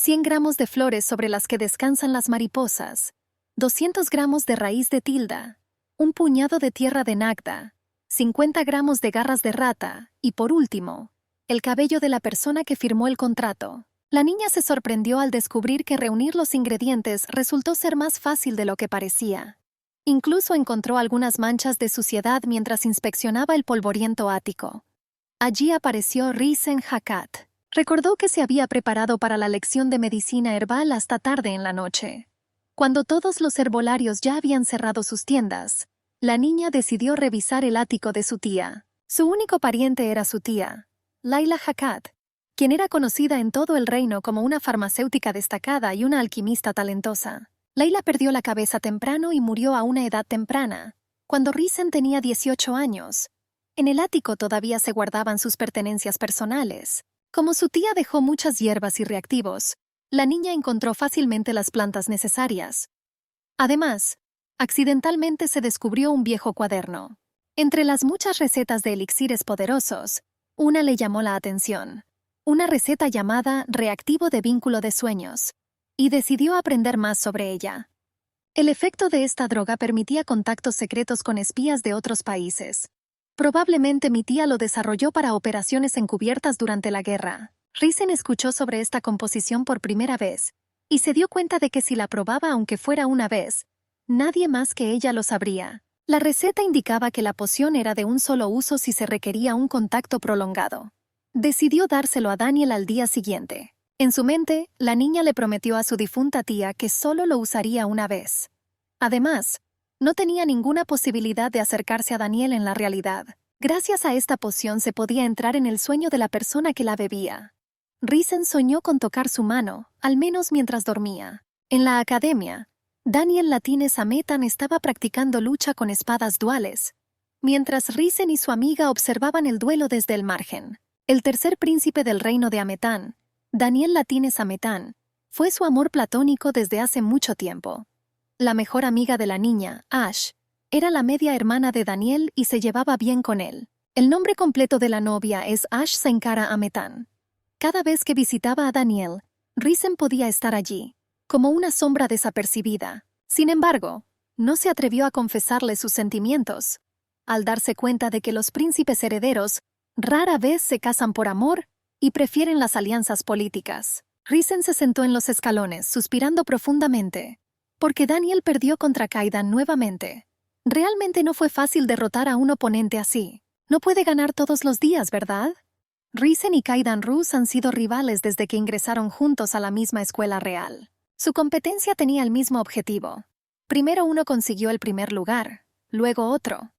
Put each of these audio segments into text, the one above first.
100 gramos de flores sobre las que descansan las mariposas, 200 gramos de raíz de tilda, un puñado de tierra de nagda, 50 gramos de garras de rata y, por último, el cabello de la persona que firmó el contrato. La niña se sorprendió al descubrir que reunir los ingredientes resultó ser más fácil de lo que parecía. Incluso encontró algunas manchas de suciedad mientras inspeccionaba el polvoriento ático. Allí apareció Risen Hakat. Recordó que se había preparado para la lección de medicina herbal hasta tarde en la noche. Cuando todos los herbolarios ya habían cerrado sus tiendas, la niña decidió revisar el ático de su tía. Su único pariente era su tía, Laila Hakat, quien era conocida en todo el reino como una farmacéutica destacada y una alquimista talentosa. Laila perdió la cabeza temprano y murió a una edad temprana, cuando Risen tenía 18 años. En el ático todavía se guardaban sus pertenencias personales. Como su tía dejó muchas hierbas y reactivos, la niña encontró fácilmente las plantas necesarias. Además, accidentalmente se descubrió un viejo cuaderno. Entre las muchas recetas de elixires poderosos, una le llamó la atención. Una receta llamada reactivo de vínculo de sueños, y decidió aprender más sobre ella. El efecto de esta droga permitía contactos secretos con espías de otros países. Probablemente mi tía lo desarrolló para operaciones encubiertas durante la guerra. Risen escuchó sobre esta composición por primera vez, y se dio cuenta de que si la probaba aunque fuera una vez, nadie más que ella lo sabría. La receta indicaba que la poción era de un solo uso si se requería un contacto prolongado. Decidió dárselo a Daniel al día siguiente. En su mente, la niña le prometió a su difunta tía que solo lo usaría una vez. Además, no tenía ninguna posibilidad de acercarse a Daniel en la realidad. Gracias a esta poción se podía entrar en el sueño de la persona que la bebía. Risen soñó con tocar su mano, al menos mientras dormía. En la academia, Daniel Latines Ametan estaba practicando lucha con espadas duales, mientras Risen y su amiga observaban el duelo desde el margen. El tercer príncipe del reino de Ametán, Daniel Latines Ametán, fue su amor platónico desde hace mucho tiempo. La mejor amiga de la niña, Ash, era la media hermana de Daniel y se llevaba bien con él. El nombre completo de la novia es Ash Sankara Ametán. Cada vez que visitaba a Daniel, Risen podía estar allí, como una sombra desapercibida. Sin embargo, no se atrevió a confesarle sus sentimientos, al darse cuenta de que los príncipes herederos rara vez se casan por amor y prefieren las alianzas políticas. Risen se sentó en los escalones, suspirando profundamente, porque Daniel perdió contra Kaidan nuevamente. Realmente no fue fácil derrotar a un oponente así. No puede ganar todos los días, ¿verdad? Risen y Kaidan Rus han sido rivales desde que ingresaron juntos a la misma escuela real. Su competencia tenía el mismo objetivo. Primero uno consiguió el primer lugar, luego otro.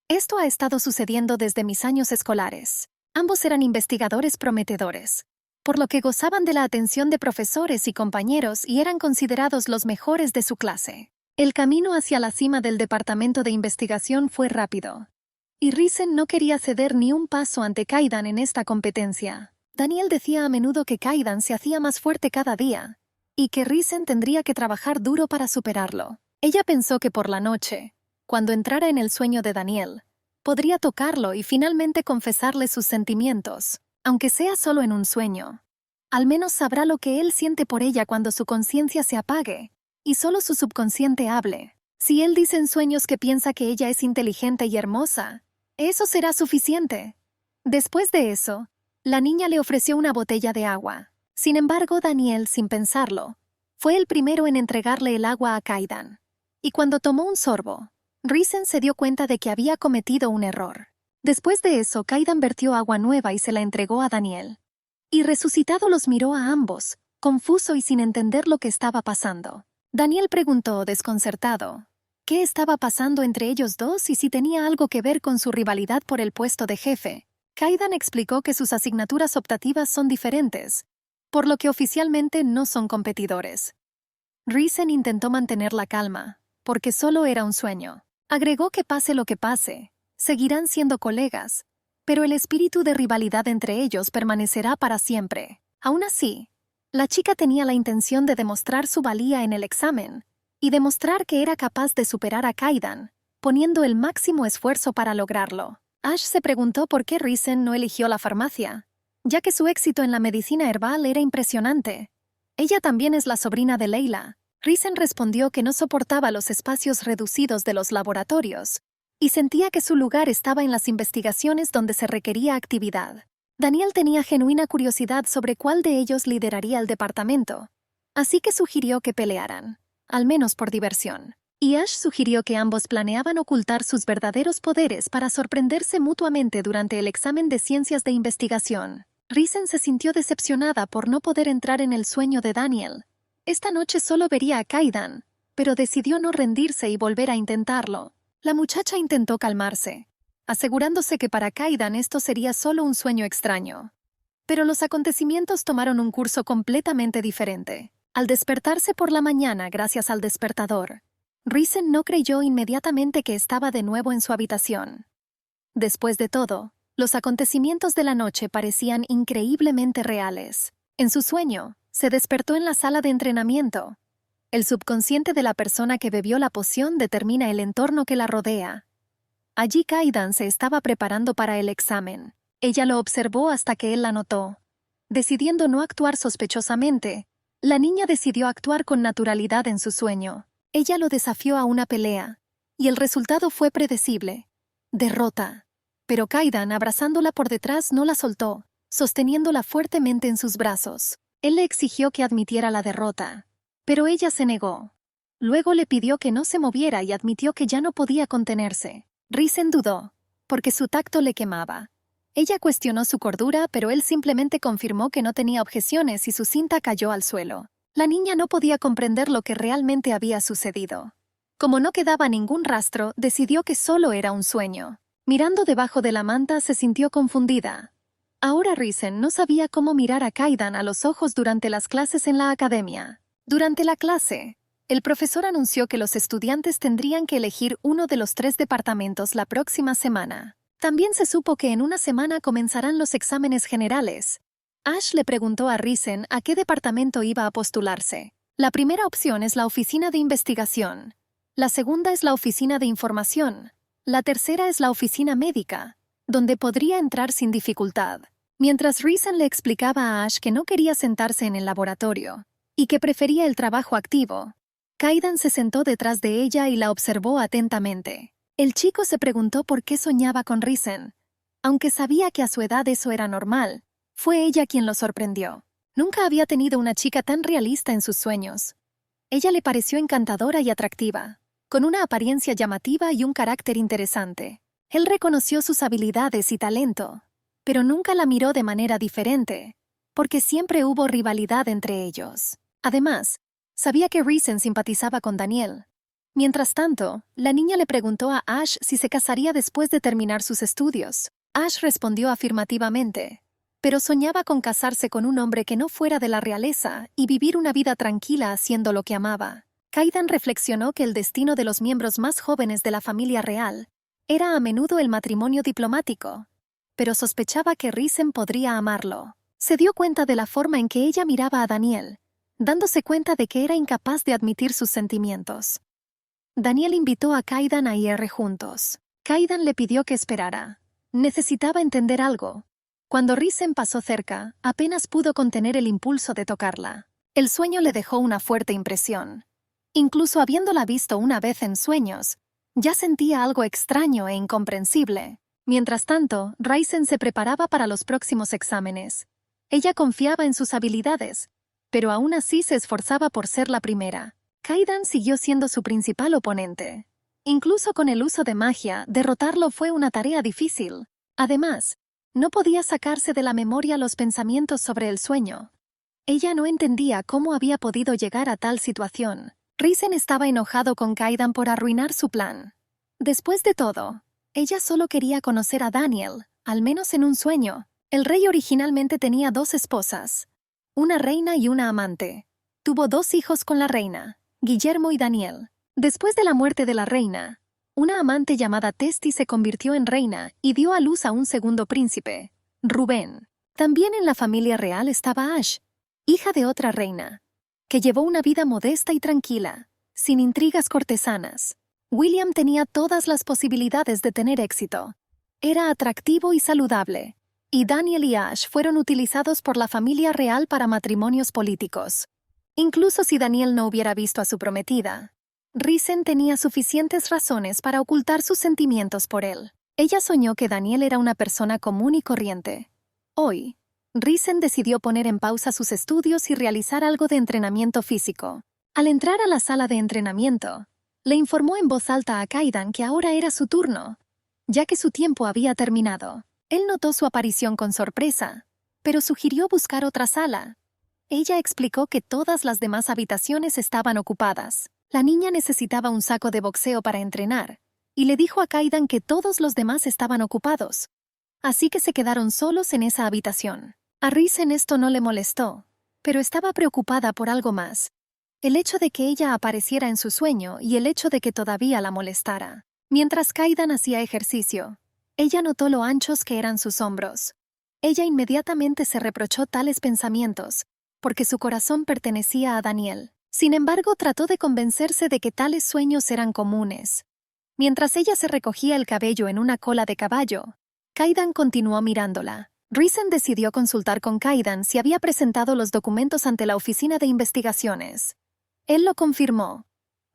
Esto ha estado sucediendo desde mis años escolares. Ambos eran investigadores prometedores, por lo que gozaban de la atención de profesores y compañeros y eran considerados los mejores de su clase. El camino hacia la cima del departamento de investigación fue rápido, y Risen no quería ceder ni un paso ante Kaidan en esta competencia. Daniel decía a menudo que Kaidan se hacía más fuerte cada día, y que Risen tendría que trabajar duro para superarlo. Ella pensó que por la noche, cuando entrara en el sueño de Daniel, podría tocarlo y finalmente confesarle sus sentimientos, aunque sea solo en un sueño. Al menos sabrá lo que él siente por ella cuando su conciencia se apague y solo su subconsciente hable. Si él dice en sueños que piensa que ella es inteligente y hermosa, eso será suficiente. Después de eso, la niña le ofreció una botella de agua. Sin embargo, Daniel, sin pensarlo, fue el primero en entregarle el agua a Kaidan. Y cuando tomó un sorbo, Risen se dio cuenta de que había cometido un error. Después de eso, Kaidan vertió agua nueva y se la entregó a Daniel. Y resucitado los miró a ambos, confuso y sin entender lo que estaba pasando. Daniel preguntó, desconcertado, qué estaba pasando entre ellos dos y si tenía algo que ver con su rivalidad por el puesto de jefe. Kaidan explicó que sus asignaturas optativas son diferentes, por lo que oficialmente no son competidores. Risen intentó mantener la calma, porque solo era un sueño. Agregó que pase lo que pase, seguirán siendo colegas, pero el espíritu de rivalidad entre ellos permanecerá para siempre. Aún así, la chica tenía la intención de demostrar su valía en el examen y demostrar que era capaz de superar a Kaidan, poniendo el máximo esfuerzo para lograrlo. Ash se preguntó por qué Risen no eligió la farmacia, ya que su éxito en la medicina herbal era impresionante. Ella también es la sobrina de Leila. Risen respondió que no soportaba los espacios reducidos de los laboratorios y sentía que su lugar estaba en las investigaciones donde se requería actividad. Daniel tenía genuina curiosidad sobre cuál de ellos lideraría el departamento, así que sugirió que pelearan, al menos por diversión. Y Ash sugirió que ambos planeaban ocultar sus verdaderos poderes para sorprenderse mutuamente durante el examen de ciencias de investigación. Risen se sintió decepcionada por no poder entrar en el sueño de Daniel. Esta noche solo vería a Kaidan, pero decidió no rendirse y volver a intentarlo. La muchacha intentó calmarse, asegurándose que para Kaidan esto sería solo un sueño extraño. Pero los acontecimientos tomaron un curso completamente diferente. Al despertarse por la mañana gracias al despertador, Risen no creyó inmediatamente que estaba de nuevo en su habitación. Después de todo, los acontecimientos de la noche parecían increíblemente reales. En su sueño, se despertó en la sala de entrenamiento. El subconsciente de la persona que bebió la poción determina el entorno que la rodea. Allí Kaidan se estaba preparando para el examen. Ella lo observó hasta que él la notó. Decidiendo no actuar sospechosamente, la niña decidió actuar con naturalidad en su sueño. Ella lo desafió a una pelea, y el resultado fue predecible: derrota. Pero Kaidan, abrazándola por detrás, no la soltó, sosteniéndola fuertemente en sus brazos. Él le exigió que admitiera la derrota, pero ella se negó. Luego le pidió que no se moviera y admitió que ya no podía contenerse. Risen dudó, porque su tacto le quemaba. Ella cuestionó su cordura, pero él simplemente confirmó que no tenía objeciones y su cinta cayó al suelo. La niña no podía comprender lo que realmente había sucedido. Como no quedaba ningún rastro, decidió que solo era un sueño. Mirando debajo de la manta, se sintió confundida. Ahora Risen no sabía cómo mirar a Kaidan a los ojos durante las clases en la academia. Durante la clase, el profesor anunció que los estudiantes tendrían que elegir uno de los 3 departamentos la próxima semana. También se supo que en una semana comenzarán los exámenes generales. Ash le preguntó a Risen a qué departamento iba a postularse. La primera opción es la oficina de investigación. La segunda es la oficina de información. La tercera es la oficina médica, donde podría entrar sin dificultad. Mientras Risen le explicaba a Ash que no quería sentarse en el laboratorio y que prefería el trabajo activo, Kaidan se sentó detrás de ella y la observó atentamente. El chico se preguntó por qué soñaba con Risen. Aunque sabía que a su edad eso era normal, fue ella quien lo sorprendió. Nunca había tenido una chica tan realista en sus sueños. Ella le pareció encantadora y atractiva, con una apariencia llamativa y un carácter interesante. Él reconoció sus habilidades y talento, pero nunca la miró de manera diferente, porque siempre hubo rivalidad entre ellos. Además, sabía que Risen simpatizaba con Daniel. Mientras tanto, la niña le preguntó a Ash si se casaría después de terminar sus estudios. Ash respondió afirmativamente, pero soñaba con casarse con un hombre que no fuera de la realeza y vivir una vida tranquila haciendo lo que amaba. Kaidan reflexionó que el destino de los miembros más jóvenes de la familia real era a menudo el matrimonio diplomático, pero sospechaba que Risen podría amarlo. Se dio cuenta de la forma en que ella miraba a Daniel, dándose cuenta de que era incapaz de admitir sus sentimientos. Daniel invitó a Kaidan a ir juntos. Kaidan le pidió que esperara. Necesitaba entender algo. Cuando Risen pasó cerca, apenas pudo contener el impulso de tocarla. El sueño le dejó una fuerte impresión. Incluso habiéndola visto una vez en sueños, ya sentía algo extraño e incomprensible. Mientras tanto, Risen se preparaba para los próximos exámenes. Ella confiaba en sus habilidades, pero aún así se esforzaba por ser la primera. Kaidan siguió siendo su principal oponente. Incluso con el uso de magia, derrotarlo fue una tarea difícil. Además, no podía sacarse de la memoria los pensamientos sobre el sueño. Ella no entendía cómo había podido llegar a tal situación. Risen estaba enojado con Kaidan por arruinar su plan. Después de todo, ella solo quería conocer a Daniel, al menos en un sueño. El rey originalmente tenía 2 esposas, una reina y una amante. Tuvo 2 hijos con la reina, Guillermo y Daniel. Después de la muerte de la reina, una amante llamada Testi se convirtió en reina y dio a luz a un segundo príncipe, Rubén. También en la familia real estaba Ash, hija de otra reina, que llevó una vida modesta y tranquila, sin intrigas cortesanas. William tenía todas las posibilidades de tener éxito. Era atractivo y saludable, y Daniel y Ash fueron utilizados por la familia real para matrimonios políticos. Incluso si Daniel no hubiera visto a su prometida, Risen tenía suficientes razones para ocultar sus sentimientos por él. Ella soñó que Daniel era una persona común y corriente. Hoy, Risen decidió poner en pausa sus estudios y realizar algo de entrenamiento físico. Al entrar a la sala de entrenamiento, le informó en voz alta a Kaidan que ahora era su turno, ya que su tiempo había terminado. Él notó su aparición con sorpresa, pero sugirió buscar otra sala. Ella explicó que todas las demás habitaciones estaban ocupadas. La niña necesitaba un saco de boxeo para entrenar, y le dijo a Kaidan que todos los demás estaban ocupados. Así que se quedaron solos en esa habitación. A Risen esto no le molestó, pero estaba preocupada por algo más. El hecho de que ella apareciera en su sueño y el hecho de que todavía la molestara. Mientras Kaidan hacía ejercicio, ella notó lo anchos que eran sus hombros. Ella inmediatamente se reprochó tales pensamientos, porque su corazón pertenecía a Daniel. Sin embargo, trató de convencerse de que tales sueños eran comunes. Mientras ella se recogía el cabello en una cola de caballo, Kaidan continuó mirándola. Risen decidió consultar con Kaidan si había presentado los documentos ante la oficina de investigaciones. Él lo confirmó.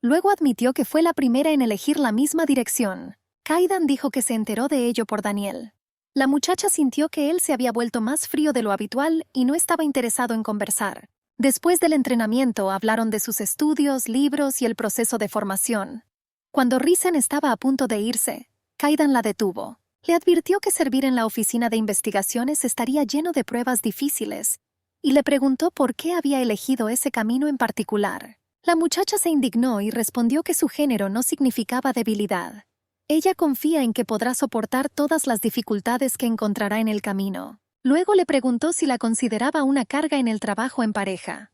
Luego admitió que fue la primera en elegir la misma dirección. Kaidan dijo que se enteró de ello por Daniel. La muchacha sintió que él se había vuelto más frío de lo habitual y no estaba interesado en conversar. Después del entrenamiento hablaron de sus estudios, libros y el proceso de formación. Cuando Risen estaba a punto de irse, Kaidan la detuvo. Le advirtió que servir en la oficina de investigaciones estaría lleno de pruebas difíciles, y le preguntó por qué había elegido ese camino en particular. La muchacha se indignó y respondió que su género no significaba debilidad. Ella confía en que podrá soportar todas las dificultades que encontrará en el camino. Luego le preguntó si la consideraba una carga en el trabajo en pareja.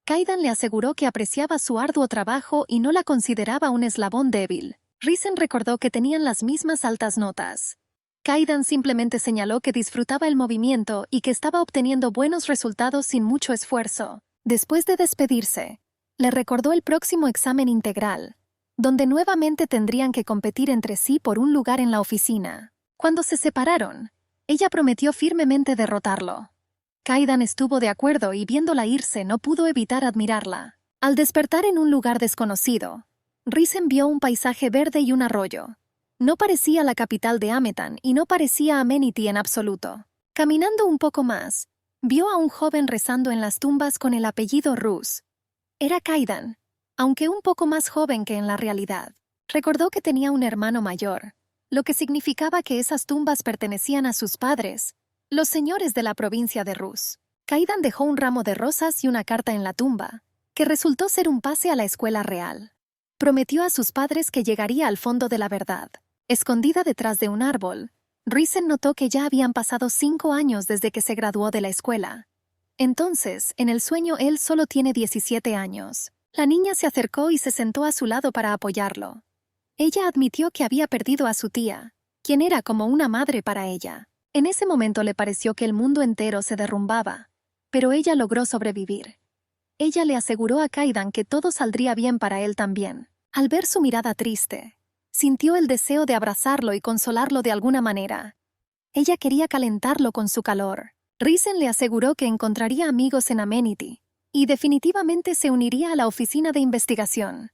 Kaidan le aseguró que apreciaba su arduo trabajo y no la consideraba un eslabón débil. Risen recordó que tenían las mismas altas notas. Kaidan simplemente señaló que disfrutaba el movimiento y que estaba obteniendo buenos resultados sin mucho esfuerzo. Después de despedirse, le recordó el próximo examen integral, donde nuevamente tendrían que competir entre sí por un lugar en la oficina. Cuando se separaron, ella prometió firmemente derrotarlo. Kaidan estuvo de acuerdo y viéndola irse no pudo evitar admirarla. Al despertar en un lugar desconocido, Risen vio un paisaje verde y un arroyo. No parecía la capital de Ametan y no parecía Amenity en absoluto. Caminando un poco más, vio a un joven rezando en las tumbas con el apellido Rus. Era Kaidan, aunque un poco más joven que en la realidad. Recordó que tenía un hermano mayor, lo que significaba que esas tumbas pertenecían a sus padres, los señores de la provincia de Rus. Kaidan dejó un ramo de rosas y una carta en la tumba, que resultó ser un pase a la escuela real. Prometió a sus padres que llegaría al fondo de la verdad. Escondida detrás de un árbol, Risen notó que ya habían pasado 5 años desde que se graduó de la escuela. Entonces, en el sueño él solo tiene 17 años. La niña se acercó y se sentó a su lado para apoyarlo. Ella admitió que había perdido a su tía, quien era como una madre para ella. En ese momento le pareció que el mundo entero se derrumbaba, pero ella logró sobrevivir. Ella le aseguró a Kaidan que todo saldría bien para él también. Al ver su mirada triste, sintió el deseo de abrazarlo y consolarlo de alguna manera. Ella quería calentarlo con su calor. Risen le aseguró que encontraría amigos en Amenity, y definitivamente se uniría a la oficina de investigación.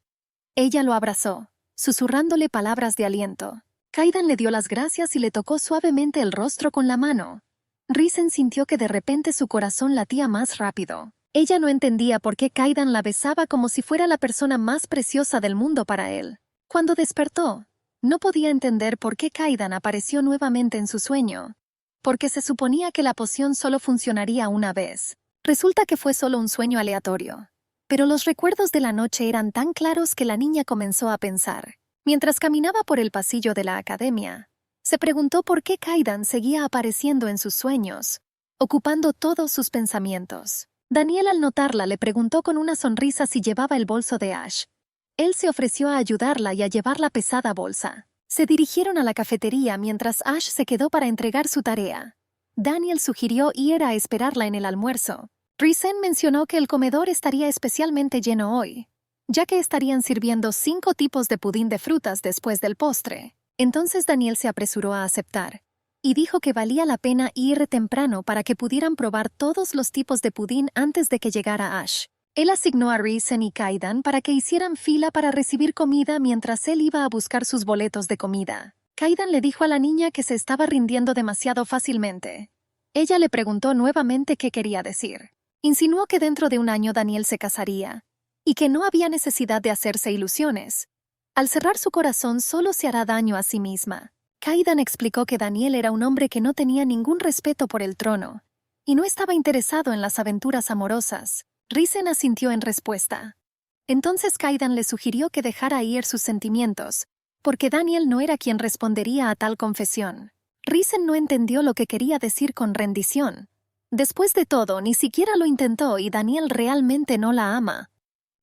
Ella lo abrazó, susurrándole palabras de aliento. Kaidan le dio las gracias y le tocó suavemente el rostro con la mano. Risen sintió que de repente su corazón latía más rápido. Ella no entendía por qué Kaidan la besaba como si fuera la persona más preciosa del mundo para él. Cuando despertó, no podía entender por qué Kaidan apareció nuevamente en su sueño, porque se suponía que la poción solo funcionaría una vez. Resulta que fue solo un sueño aleatorio. Pero los recuerdos de la noche eran tan claros que la niña comenzó a pensar. Mientras caminaba por el pasillo de la academia, se preguntó por qué Kaidan seguía apareciendo en sus sueños, ocupando todos sus pensamientos. Daniel, al notarla, le preguntó con una sonrisa si llevaba el bolso de Ash. Él se ofreció a ayudarla y a llevar la pesada bolsa. Se dirigieron a la cafetería mientras Ash se quedó para entregar su tarea. Daniel sugirió ir a esperarla en el almuerzo. Risen mencionó que el comedor estaría especialmente lleno hoy, ya que estarían sirviendo 5 tipos de pudín de frutas después del postre. Entonces Daniel se apresuró a aceptar, y dijo que valía la pena ir temprano para que pudieran probar todos los tipos de pudín antes de que llegara Ash. Él asignó a Risen y Kaidan para que hicieran fila para recibir comida mientras él iba a buscar sus boletos de comida. Kaidan le dijo a la niña que se estaba rindiendo demasiado fácilmente. Ella le preguntó nuevamente qué quería decir. Insinuó que dentro de un año Daniel se casaría, y que no había necesidad de hacerse ilusiones. Al cerrar su corazón solo se hará daño a sí misma. Kaidan explicó que Daniel era un hombre que no tenía ningún respeto por el trono, y no estaba interesado en las aventuras amorosas. Risen asintió en respuesta. Entonces Kaidan le sugirió que dejara ir sus sentimientos, porque Daniel no era quien respondería a tal confesión. Risen no entendió lo que quería decir con rendición. Después de todo, ni siquiera lo intentó y Daniel realmente no la ama.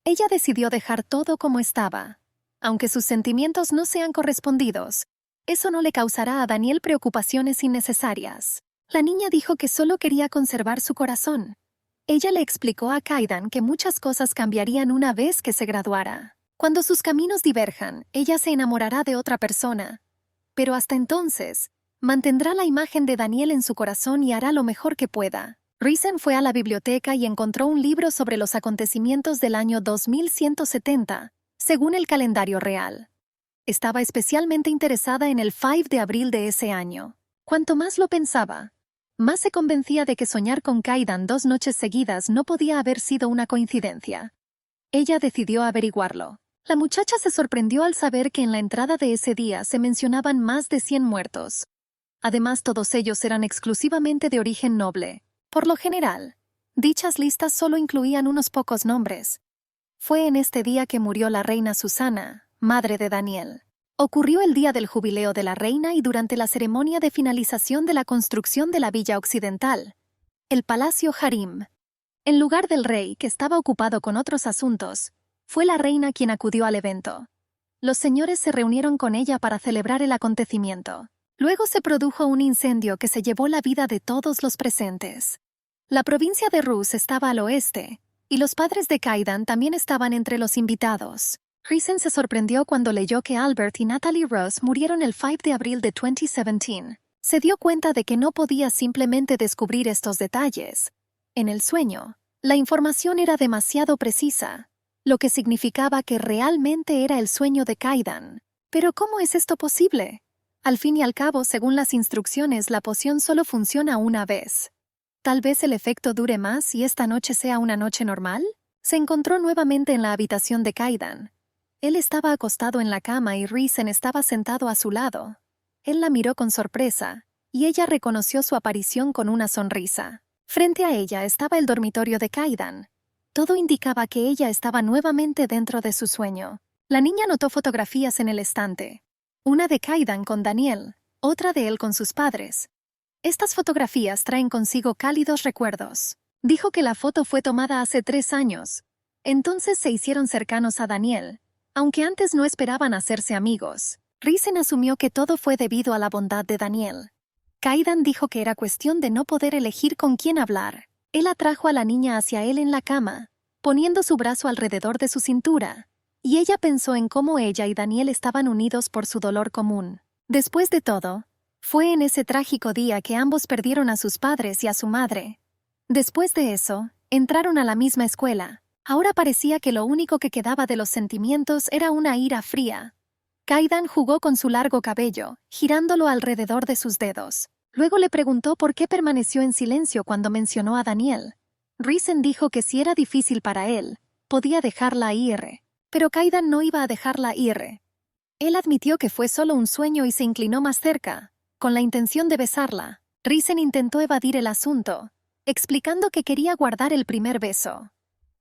Ella decidió dejar todo como estaba. Aunque sus sentimientos no sean correspondidos, eso no le causará a Daniel preocupaciones innecesarias. La niña dijo que solo quería conservar su corazón. Ella le explicó a Kaidan que muchas cosas cambiarían una vez que se graduara. Cuando sus caminos diverjan, ella se enamorará de otra persona. Pero hasta entonces, mantendrá la imagen de Daniel en su corazón y hará lo mejor que pueda. Risen fue a la biblioteca y encontró un libro sobre los acontecimientos del año 2170, según el calendario real. Estaba especialmente interesada en el 5 de abril de ese año. Cuanto más lo pensaba, más se convencía de que soñar con Kaidan 2 noches seguidas no podía haber sido una coincidencia. Ella decidió averiguarlo. La muchacha se sorprendió al saber que en la entrada de ese día se mencionaban más de 100 muertos. Además, todos ellos eran exclusivamente de origen noble. Por lo general, dichas listas solo incluían unos pocos nombres. Fue en este día que murió la reina Susana, madre de Daniel. Ocurrió el día del jubileo de la reina y durante la ceremonia de finalización de la construcción de la villa occidental, el Palacio Harim. En lugar del rey, que estaba ocupado con otros asuntos, fue la reina quien acudió al evento. Los señores se reunieron con ella para celebrar el acontecimiento. Luego se produjo un incendio que se llevó la vida de todos los presentes. La provincia de Rus estaba al oeste, y los padres de Kaidan también estaban entre los invitados. Risen se sorprendió cuando leyó que Albert y Natalie Ross murieron el 5 de abril de 2017. Se dio cuenta de que no podía simplemente descubrir estos detalles. En el sueño, la información era demasiado precisa, lo que significaba que realmente era el sueño de Kaidan. Pero ¿cómo es esto posible? Al fin y al cabo, según las instrucciones, la poción solo funciona una vez. Tal vez el efecto dure más y esta noche sea una noche normal. Se encontró nuevamente en la habitación de Kaidan. Él estaba acostado en la cama y Risen estaba sentado a su lado. Él la miró con sorpresa, y ella reconoció su aparición con una sonrisa. Frente a ella estaba el dormitorio de Kaidan. Todo indicaba que ella estaba nuevamente dentro de su sueño. La niña notó fotografías en el estante. Una de Kaidan con Daniel, otra de él con sus padres. Estas fotografías traen consigo cálidos recuerdos. Dijo que la foto fue tomada hace 3 años. Entonces se hicieron cercanos a Daniel, aunque antes no esperaban hacerse amigos. Risen asumió que todo fue debido a la bondad de Daniel. Kaidan dijo que era cuestión de no poder elegir con quién hablar. Él atrajo a la niña hacia él en la cama, poniendo su brazo alrededor de su cintura, y ella pensó en cómo ella y Daniel estaban unidos por su dolor común. Después de todo, fue en ese trágico día que ambos perdieron a sus padres y a su madre. Después de eso, entraron a la misma escuela. Ahora parecía que lo único que quedaba de los sentimientos era una ira fría. Kaidan jugó con su largo cabello, girándolo alrededor de sus dedos. Luego le preguntó por qué permaneció en silencio cuando mencionó a Daniel. Risen dijo que si era difícil para él, podía dejarla ir. Pero Kaidan no iba a dejarla ir. Él admitió que fue solo un sueño y se inclinó más cerca, con la intención de besarla. Risen intentó evadir el asunto, explicando que quería guardar el primer beso.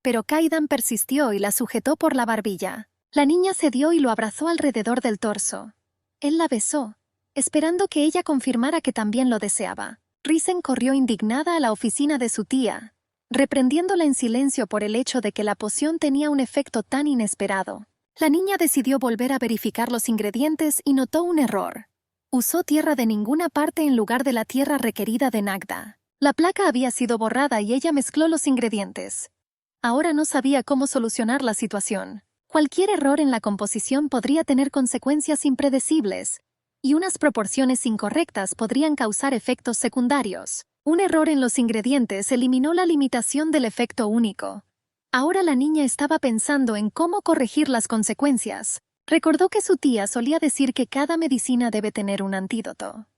Pero Kaidan persistió y la sujetó por la barbilla. La niña cedió y lo abrazó alrededor del torso. Él la besó, esperando que ella confirmara que también lo deseaba. Risen corrió indignada a la oficina de su tía, reprendiéndola en silencio por el hecho de que la poción tenía un efecto tan inesperado. La niña decidió volver a verificar los ingredientes y notó un error. Usó tierra de ninguna parte en lugar de la tierra requerida de Nagda. La placa había sido borrada y ella mezcló los ingredientes. Ahora no sabía cómo solucionar la situación. Cualquier error en la composición podría tener consecuencias impredecibles, y unas proporciones incorrectas podrían causar efectos secundarios. Un error en los ingredientes eliminó la limitación del efecto único. Ahora la niña estaba pensando en cómo corregir las consecuencias. Recordó que su tía solía decir que cada medicina debe tener un antídoto.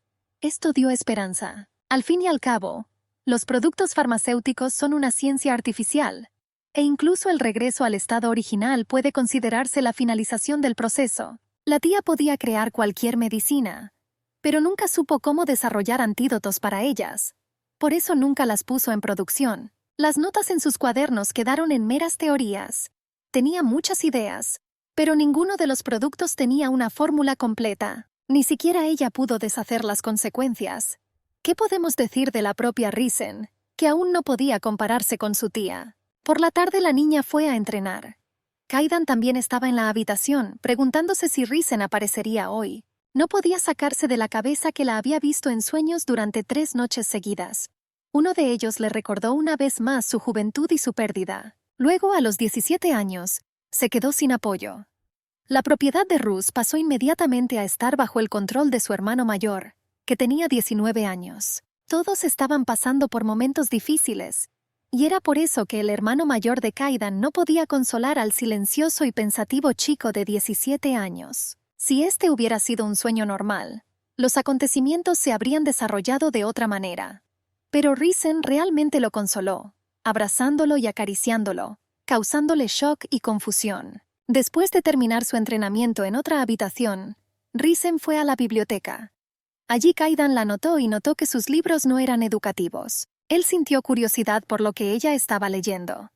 Esto dio esperanza. Al fin y al cabo, los productos farmacéuticos son una ciencia artificial, e incluso el regreso al estado original puede considerarse la finalización del proceso. La tía podía crear cualquier medicina, pero nunca supo cómo desarrollar antídotos para ellas. Por eso nunca las puso en producción. Las notas en sus cuadernos quedaron en meras teorías. Tenía muchas ideas, pero ninguno de los productos tenía una fórmula completa. Ni siquiera ella pudo deshacer las consecuencias. ¿Qué podemos decir de la propia Risen, que aún no podía compararse con su tía? Por la tarde la niña fue a entrenar. Kaidan también estaba en la habitación, preguntándose si Risen aparecería hoy. No podía sacarse de la cabeza que la había visto en sueños durante 3 noches seguidas. Uno de ellos le recordó una vez más su juventud y su pérdida. Luego, a los 17 años, se quedó sin apoyo. La propiedad de Rus pasó inmediatamente a estar bajo el control de su hermano mayor, que tenía 19 años. Todos estaban pasando por momentos difíciles, y era por eso que el hermano mayor de Kaidan no podía consolar al silencioso y pensativo chico de 17 años. Si este hubiera sido un sueño normal, los acontecimientos se habrían desarrollado de otra manera. Pero Risen realmente lo consoló, abrazándolo y acariciándolo, causándole shock y confusión. Después de terminar su entrenamiento en otra habitación, Risen fue a la biblioteca. Allí Kaidan la notó y notó que sus libros no eran educativos. Él sintió curiosidad por lo que ella estaba leyendo.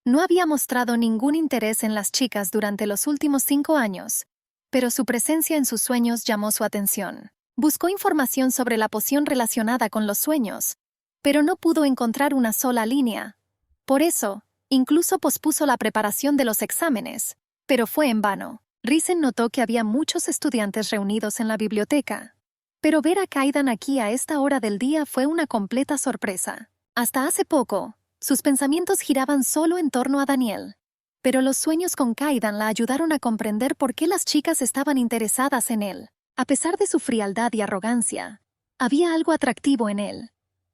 No había mostrado ningún interés en las chicas durante los últimos 5 años, pero su presencia en sus sueños llamó su atención. Buscó información sobre la poción relacionada con los sueños, pero no pudo encontrar una sola línea. Por eso, incluso pospuso la preparación de los exámenes, pero fue en vano. Risen notó que había muchos estudiantes reunidos en la biblioteca. Pero ver a Kaidan aquí a esta hora del día fue una completa sorpresa. Hasta hace poco, sus pensamientos giraban solo en torno a Daniel. Pero los sueños con Kaidan la ayudaron a comprender por qué las chicas estaban interesadas en él. A pesar de su frialdad y arrogancia, había algo atractivo en él.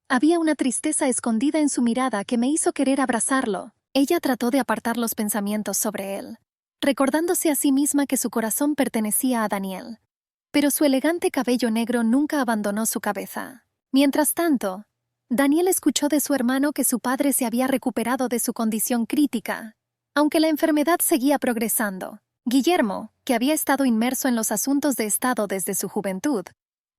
Había una tristeza escondida en su mirada que me hizo querer abrazarlo. Ella trató de apartar los pensamientos sobre él, recordándose a sí misma que su corazón pertenecía a Daniel. Pero su elegante cabello negro nunca abandonó su cabeza. Mientras tanto, Daniel escuchó de su hermano que su padre se había recuperado de su condición crítica, aunque la enfermedad seguía progresando. Guillermo, que había estado inmerso en los asuntos de Estado desde su juventud,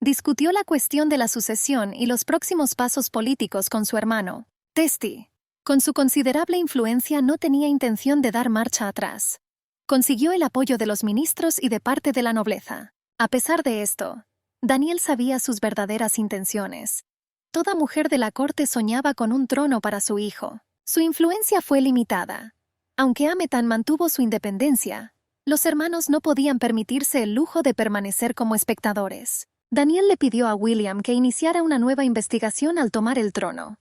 discutió la cuestión de la sucesión y los próximos pasos políticos con su hermano, Testi. Con su considerable influencia no tenía intención de dar marcha atrás. Consiguió el apoyo de los ministros y de parte de la nobleza. A pesar de esto, Daniel sabía sus verdaderas intenciones. Toda mujer de la corte soñaba con un trono para su hijo. Su influencia fue limitada. Aunque Ametan mantuvo su independencia, los hermanos no podían permitirse el lujo de permanecer como espectadores. Daniel le pidió a William que iniciara una nueva investigación al tomar el trono.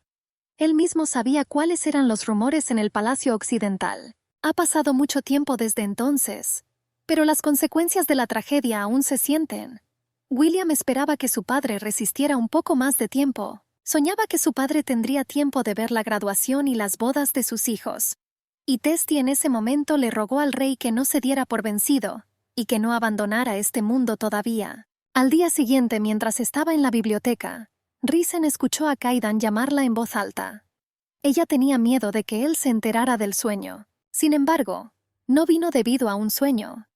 Él mismo sabía cuáles eran los rumores en el Palacio Occidental. Ha pasado mucho tiempo desde entonces, pero las consecuencias de la tragedia aún se sienten. William esperaba que su padre resistiera un poco más de tiempo. Soñaba que su padre tendría tiempo de ver la graduación y las bodas de sus hijos. Y Testi en ese momento le rogó al rey que no se diera por vencido y que no abandonara este mundo todavía. Al día siguiente, mientras estaba en la biblioteca, Risen escuchó a Kaidan llamarla en voz alta. Ella tenía miedo de que él se enterara del sueño. Sin embargo, no vino debido a un sueño.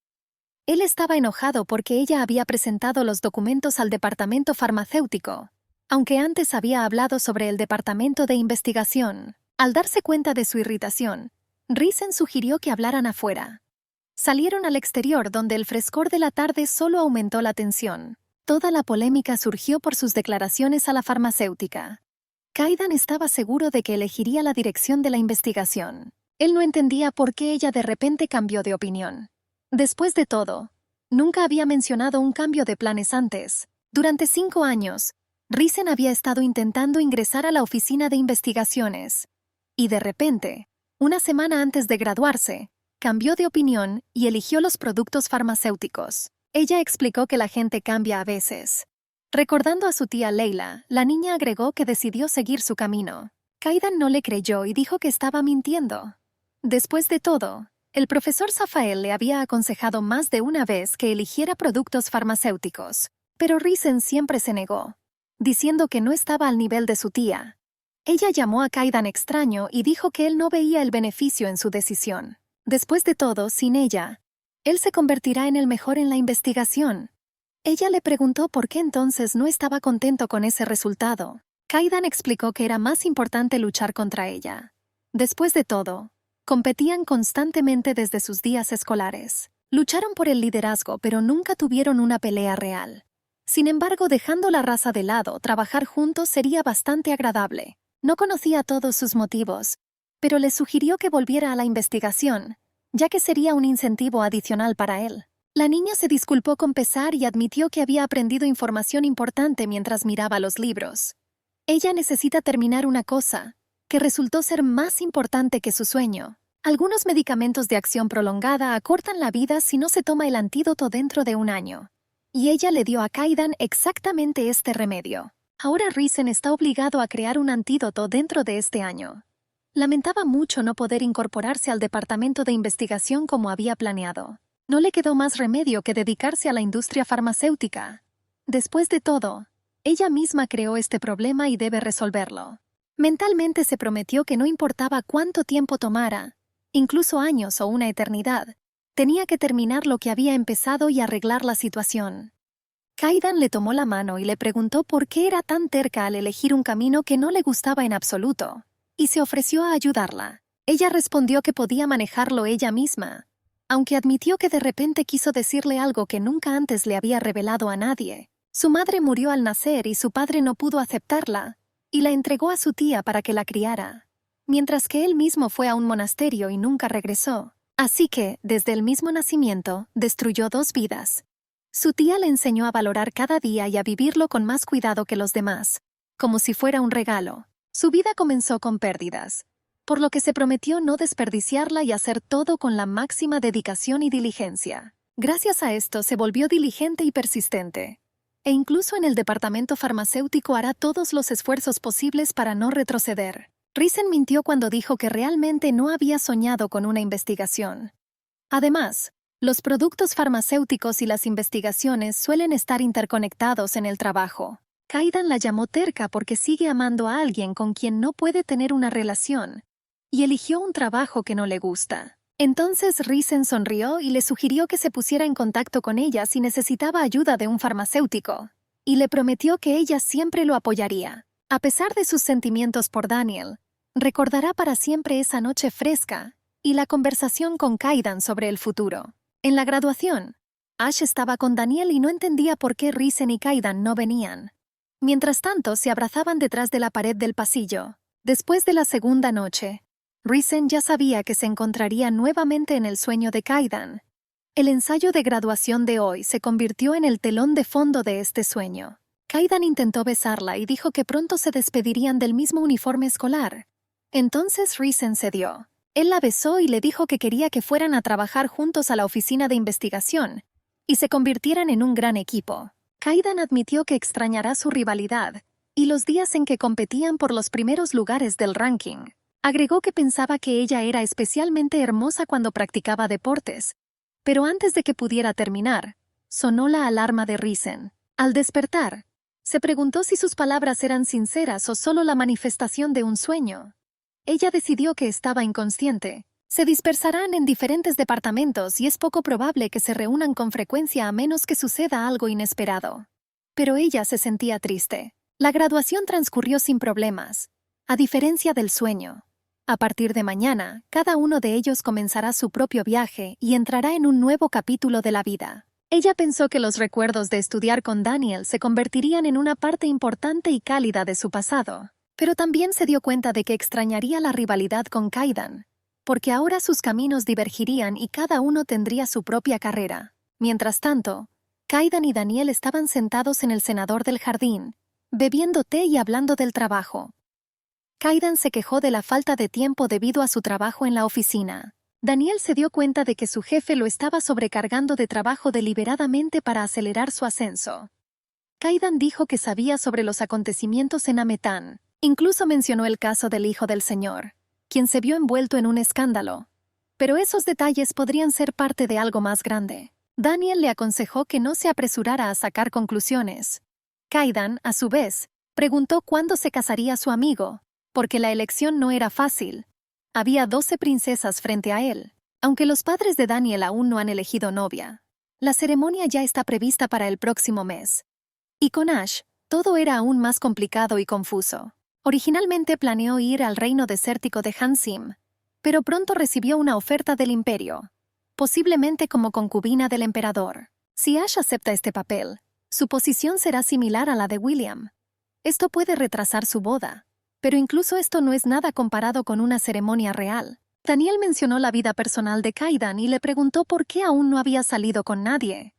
Él estaba enojado porque ella había presentado los documentos al departamento farmacéutico, aunque antes había hablado sobre el departamento de investigación. Al darse cuenta de su irritación, Risen sugirió que hablaran afuera. Salieron al exterior donde el frescor de la tarde solo aumentó la tensión. Toda la polémica surgió por sus declaraciones a la farmacéutica. Kaidan estaba seguro de que elegiría la dirección de la investigación. Él no entendía por qué ella de repente cambió de opinión. Después de todo, nunca había mencionado un cambio de planes antes. Durante 5 años, Risen había estado intentando ingresar a la oficina de investigaciones. Y de repente, una semana antes de graduarse, cambió de opinión y eligió los productos farmacéuticos. Ella explicó que la gente cambia a veces. Recordando a su tía Leila, la niña agregó que decidió seguir su camino. Kaidan no le creyó y dijo que estaba mintiendo. Después de todo, el profesor Zafael le había aconsejado más de una vez que eligiera productos farmacéuticos, pero Risen siempre se negó, diciendo que no estaba al nivel de su tía. Ella llamó a Kaidan extraño y dijo que él no veía el beneficio en su decisión. Después de todo, sin ella, él se convertirá en el mejor en la investigación. Ella le preguntó por qué entonces no estaba contento con ese resultado. Kaidan explicó que era más importante luchar contra ella. Después de todo, competían constantemente desde sus días escolares. Lucharon por el liderazgo, pero nunca tuvieron una pelea real. Sin embargo, dejando la raza de lado, trabajar juntos sería bastante agradable. No conocía todos sus motivos, pero le sugirió que volviera a la investigación, ya que sería un incentivo adicional para él. La niña se disculpó con pesar y admitió que había aprendido información importante mientras miraba los libros. Ella necesita terminar una cosa, que resultó ser más importante que su sueño. Algunos medicamentos de acción prolongada acortan la vida si no se toma el antídoto dentro de un año. Y ella le dio a Kaidan exactamente este remedio. Ahora Risen está obligado a crear un antídoto dentro de este año. Lamentaba mucho no poder incorporarse al departamento de investigación como había planeado. No le quedó más remedio que dedicarse a la industria farmacéutica. Después de todo, ella misma creó este problema y debe resolverlo. Mentalmente se prometió que no importaba cuánto tiempo tomara, incluso años o una eternidad, tenía que terminar lo que había empezado y arreglar la situación. Kaidan le tomó la mano y le preguntó por qué era tan terca al elegir un camino que no le gustaba en absoluto, y se ofreció a ayudarla. Ella respondió que podía manejarlo ella misma, aunque admitió que de repente quiso decirle algo que nunca antes le había revelado a nadie. Su madre murió al nacer y su padre no pudo aceptarla, y la entregó a su tía para que la criara, mientras que él mismo fue a un monasterio y nunca regresó. Así que, desde el mismo nacimiento, destruyó 2 vidas. Su tía le enseñó a valorar cada día y a vivirlo con más cuidado que los demás, como si fuera un regalo. Su vida comenzó con pérdidas, por lo que se prometió no desperdiciarla y hacer todo con la máxima dedicación y diligencia. Gracias a esto se volvió diligente y persistente. E incluso en el departamento farmacéutico hará todos los esfuerzos posibles para no retroceder. Risen mintió cuando dijo que realmente no había soñado con una investigación. Además, los productos farmacéuticos y las investigaciones suelen estar interconectados en el trabajo. Kaidan la llamó terca porque sigue amando a alguien con quien no puede tener una relación, y eligió un trabajo que no le gusta. Entonces Risen sonrió y le sugirió que se pusiera en contacto con ella si necesitaba ayuda de un farmacéutico, y le prometió que ella siempre lo apoyaría. A pesar de sus sentimientos por Daniel, recordará para siempre esa noche fresca y la conversación con Kaidan sobre el futuro. En la graduación, Ash estaba con Daniel y no entendía por qué Risen y Kaidan no venían. Mientras tanto, se abrazaban detrás de la pared del pasillo. Después de la segunda noche, Risen ya sabía que se encontraría nuevamente en el sueño de Kaidan. El ensayo de graduación de hoy se convirtió en el telón de fondo de este sueño. Kaidan intentó besarla y dijo que pronto se despedirían del mismo uniforme escolar. Entonces Risen cedió. Él la besó y le dijo que quería que fueran a trabajar juntos a la oficina de investigación y se convirtieran en un gran equipo. Kaidan admitió que extrañará su rivalidad y los días en que competían por los primeros lugares del ranking. Agregó que pensaba que ella era especialmente hermosa cuando practicaba deportes, pero antes de que pudiera terminar, sonó la alarma de Risen. Al despertar, se preguntó si sus palabras eran sinceras o solo la manifestación de un sueño. Ella decidió que estaba inconsciente. Se dispersarán en diferentes departamentos y es poco probable que se reúnan con frecuencia a menos que suceda algo inesperado. Pero ella se sentía triste. La graduación transcurrió sin problemas, a diferencia del sueño. A partir de mañana, cada uno de ellos comenzará su propio viaje y entrará en un nuevo capítulo de la vida. Ella pensó que los recuerdos de estudiar con Daniel se convertirían en una parte importante y cálida de su pasado, pero también se dio cuenta de que extrañaría la rivalidad con Kaidan, porque ahora sus caminos divergirían y cada uno tendría su propia carrera. Mientras tanto, Kaidan y Daniel estaban sentados en el cenador del jardín, bebiendo té y hablando del trabajo. Kaidan se quejó de la falta de tiempo debido a su trabajo en la oficina. Daniel se dio cuenta de que su jefe lo estaba sobrecargando de trabajo deliberadamente para acelerar su ascenso. Kaidan dijo que sabía sobre los acontecimientos en Ametán. Incluso mencionó el caso del hijo del señor, quien se vio envuelto en un escándalo. Pero esos detalles podrían ser parte de algo más grande. Daniel le aconsejó que no se apresurara a sacar conclusiones. Kaidan, a su vez, preguntó cuándo se casaría su amigo, porque la elección no era fácil. Había 12 princesas frente a él, aunque los padres de Daniel aún no han elegido novia. La ceremonia ya está prevista para el próximo mes. Y con Ash, todo era aún más complicado y confuso. Originalmente planeó ir al reino desértico de Hansim, pero pronto recibió una oferta del imperio, posiblemente como concubina del emperador. Si Ash acepta este papel, su posición será similar a la de William. Esto puede retrasar su boda, pero incluso esto no es nada comparado con una ceremonia real. Daniel mencionó la vida personal de Kaidan y le preguntó por qué aún no había salido con nadie.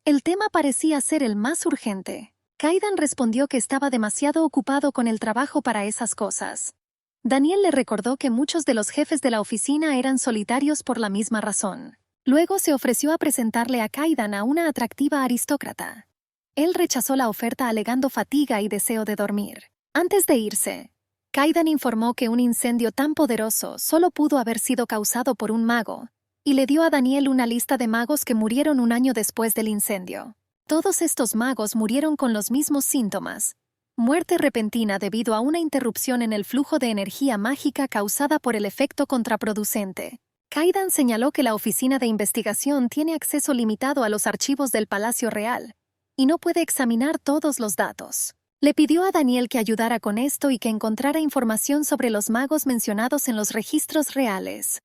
El tema parecía ser el más urgente. Kaidan respondió que estaba demasiado ocupado con el trabajo para esas cosas. Daniel le recordó que muchos de los jefes de la oficina eran solitarios por la misma razón. Luego se ofreció a presentarle a Kaidan a una atractiva aristócrata. Él rechazó la oferta alegando fatiga y deseo de dormir. Antes de irse, Kaidan informó que un incendio tan poderoso solo pudo haber sido causado por un mago, y le dio a Daniel una lista de magos que murieron un año después del incendio. Todos estos magos murieron con los mismos síntomas: muerte repentina debido a una interrupción en el flujo de energía mágica causada por el efecto contraproducente. Kaidan señaló que la oficina de investigación tiene acceso limitado a los archivos del Palacio Real y no puede examinar todos los datos. Le pidió a Daniel que ayudara con esto y que encontrara información sobre los magos mencionados en los registros reales.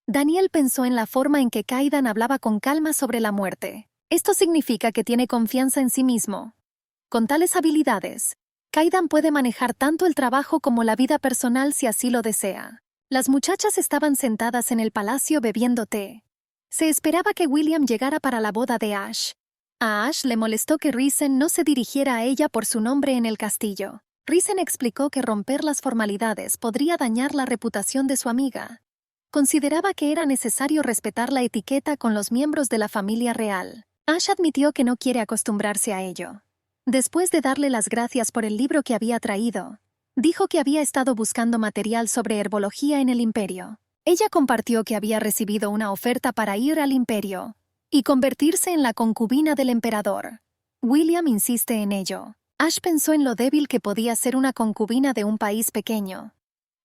Daniel pensó en la forma en que Kaidan hablaba con calma sobre la muerte. Esto significa que tiene confianza en sí mismo. Con tales habilidades, Kaidan puede manejar tanto el trabajo como la vida personal si así lo desea. Las muchachas estaban sentadas en el palacio bebiendo té. Se esperaba que William llegara para la boda de Ash. A Ash le molestó que Risen no se dirigiera a ella por su nombre en el castillo. Risen explicó que romper las formalidades podría dañar la reputación de su amiga. Consideraba que era necesario respetar la etiqueta con los miembros de la familia real. Ash admitió que no quiere acostumbrarse a ello. Después de darle las gracias por el libro que había traído, dijo que había estado buscando material sobre herbología en el imperio. Ella compartió que había recibido una oferta para ir al imperio y convertirse en la concubina del emperador. William insiste en ello. Ash pensó en lo débil que podía ser una concubina de un país pequeño.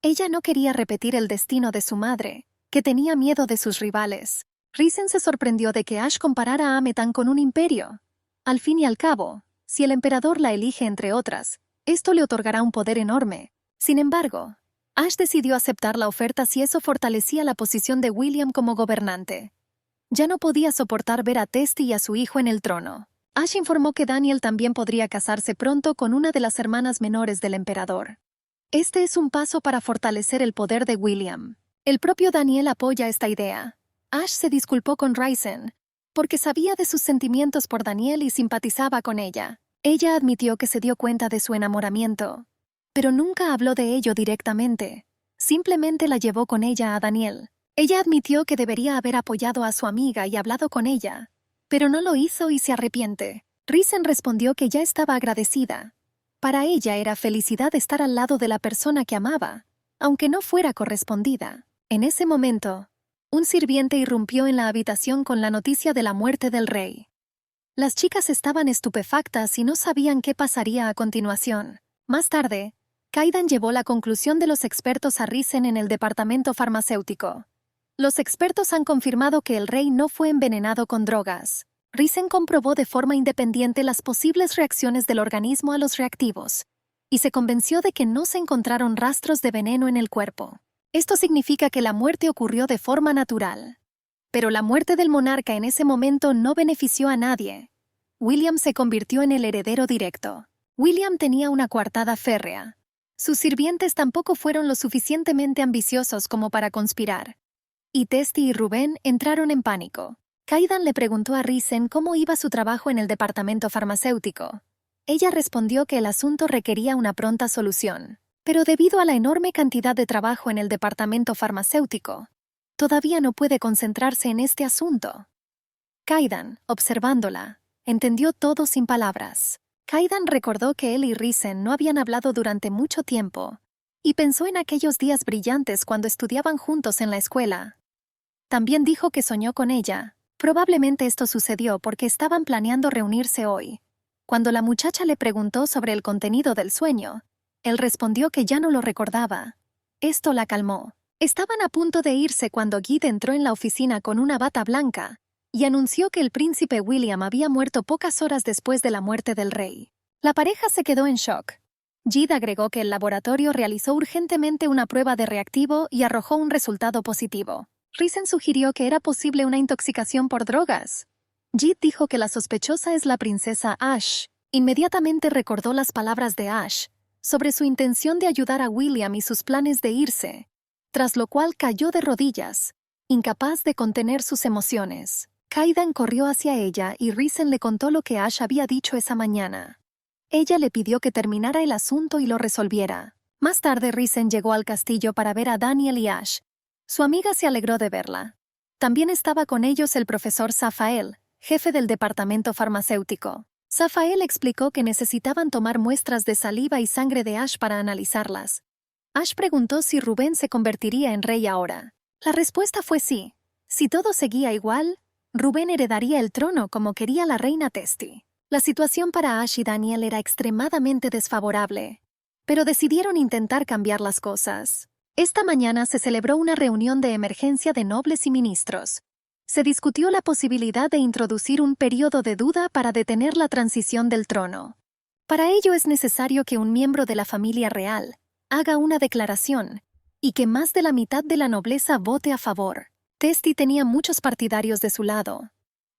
Ella no quería repetir el destino de su madre, que tenía miedo de sus rivales. Risen se sorprendió de que Ash comparara a Ametan con un imperio. Al fin y al cabo, si el emperador la elige entre otras, esto le otorgará un poder enorme. Sin embargo, Ash decidió aceptar la oferta si eso fortalecía la posición de William como gobernante. Ya no podía soportar ver a Testi y a su hijo en el trono. Ash informó que Daniel también podría casarse pronto con una de las hermanas menores del emperador. Este es un paso para fortalecer el poder de William. El propio Daniel apoya esta idea. Ash se disculpó con Risen, porque sabía de sus sentimientos por Daniel y simpatizaba con ella. Ella admitió que se dio cuenta de su enamoramiento, pero nunca habló de ello directamente. Simplemente la llevó con ella a Daniel. Ella admitió que debería haber apoyado a su amiga y hablado con ella, pero no lo hizo y se arrepiente. Risen respondió que ya estaba agradecida. Para ella era felicidad estar al lado de la persona que amaba, aunque no fuera correspondida. En ese momento, un sirviente irrumpió en la habitación con la noticia de la muerte del rey. Las chicas estaban estupefactas y no sabían qué pasaría a continuación. Más tarde, Kaidan llevó la conclusión de los expertos a Risen en el departamento farmacéutico. Los expertos han confirmado que el rey no fue envenenado con drogas. Risen comprobó de forma independiente las posibles reacciones del organismo a los reactivos y se convenció de que no se encontraron rastros de veneno en el cuerpo. Esto significa que la muerte ocurrió de forma natural. Pero la muerte del monarca en ese momento no benefició a nadie. William se convirtió en el heredero directo. William tenía una coartada férrea. Sus sirvientes tampoco fueron lo suficientemente ambiciosos como para conspirar. Y Testi y Rubén entraron en pánico. Kaidan le preguntó a Risen cómo iba su trabajo en el departamento farmacéutico. Ella respondió que el asunto requería una pronta solución. Pero debido a la enorme cantidad de trabajo en el departamento farmacéutico, todavía no puede concentrarse en este asunto. Kaidan, observándola, entendió todo sin palabras. Kaidan recordó que él y Risen no habían hablado durante mucho tiempo, y pensó en aquellos días brillantes cuando estudiaban juntos en la escuela. También dijo que soñó con ella. Probablemente esto sucedió porque estaban planeando reunirse hoy. Cuando la muchacha le preguntó sobre el contenido del sueño, él respondió que ya no lo recordaba. Esto la calmó. Estaban a punto de irse cuando Gide entró en la oficina con una bata blanca y anunció que el príncipe William había muerto pocas horas después de la muerte del rey. La pareja se quedó en shock. Gide agregó que el laboratorio realizó urgentemente una prueba de reactivo y arrojó un resultado positivo. Risen sugirió que era posible una intoxicación por drogas. Gide dijo que la sospechosa es la princesa Ash. Inmediatamente recordó las palabras de Ash sobre su intención de ayudar a William y sus planes de irse, tras lo cual cayó de rodillas, incapaz de contener sus emociones. Kaidan corrió hacia ella y Risen le contó lo que Ash había dicho esa mañana. Ella le pidió que terminara el asunto y lo resolviera. Más tarde Risen llegó al castillo para ver a Daniel y Ash. Su amiga se alegró de verla. También estaba con ellos el profesor Zafael, jefe del departamento farmacéutico. Zafael explicó que necesitaban tomar muestras de saliva y sangre de Ash para analizarlas. Ash preguntó si Rubén se convertiría en rey ahora. La respuesta fue sí. Si todo seguía igual, Rubén heredaría el trono como quería la reina Testi. La situación para Ash y Daniel era extremadamente desfavorable, pero decidieron intentar cambiar las cosas. Esta mañana se celebró una reunión de emergencia de nobles y ministros. Se discutió la posibilidad de introducir un periodo de duda para detener la transición del trono. Para ello es necesario que un miembro de la familia real haga una declaración y que más de la mitad de la nobleza vote a favor. Testi tenía muchos partidarios de su lado,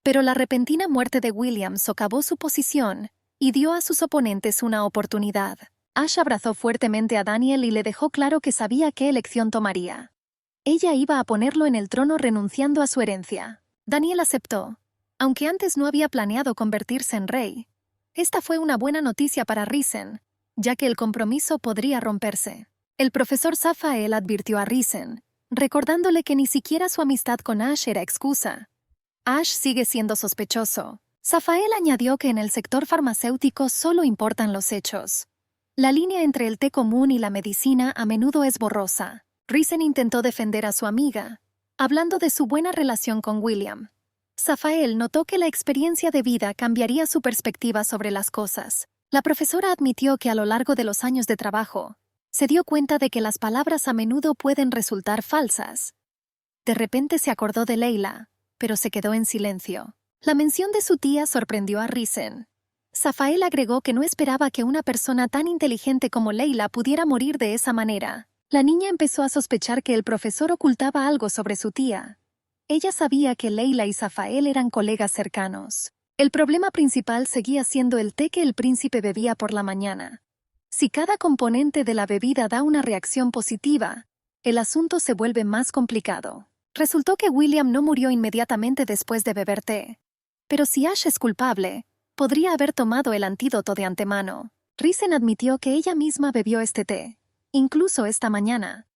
pero la repentina muerte de William socavó su posición y dio a sus oponentes una oportunidad. Ash abrazó fuertemente a Daniel y le dejó claro que sabía qué elección tomaría. Ella iba a ponerlo en el trono renunciando a su herencia. Daniel aceptó, aunque antes no había planeado convertirse en rey. Esta fue una buena noticia para Risen, ya que el compromiso podría romperse. El profesor Zafael advirtió a Risen, recordándole que ni siquiera su amistad con Ash era excusa. Ash sigue siendo sospechoso. Zafael añadió que en el sector farmacéutico solo importan los hechos. La línea entre el té común y la medicina a menudo es borrosa. Risen intentó defender a su amiga, hablando de su buena relación con William. Zafael notó que la experiencia de vida cambiaría su perspectiva sobre las cosas. La profesora admitió que a lo largo de los años de trabajo, se dio cuenta de que las palabras a menudo pueden resultar falsas. De repente se acordó de Leila, pero se quedó en silencio. La mención de su tía sorprendió a Risen. Zafael agregó que no esperaba que una persona tan inteligente como Leila pudiera morir de esa manera. La niña empezó a sospechar que el profesor ocultaba algo sobre su tía. Ella sabía que Leila y Zafael eran colegas cercanos. El problema principal seguía siendo el té que el príncipe bebía por la mañana. Si cada componente de la bebida da una reacción positiva, el asunto se vuelve más complicado. Resultó que William no murió inmediatamente después de beber té. Pero si Ash es culpable, podría haber tomado el antídoto de antemano. Risen admitió que ella misma bebió este té, incluso esta mañana.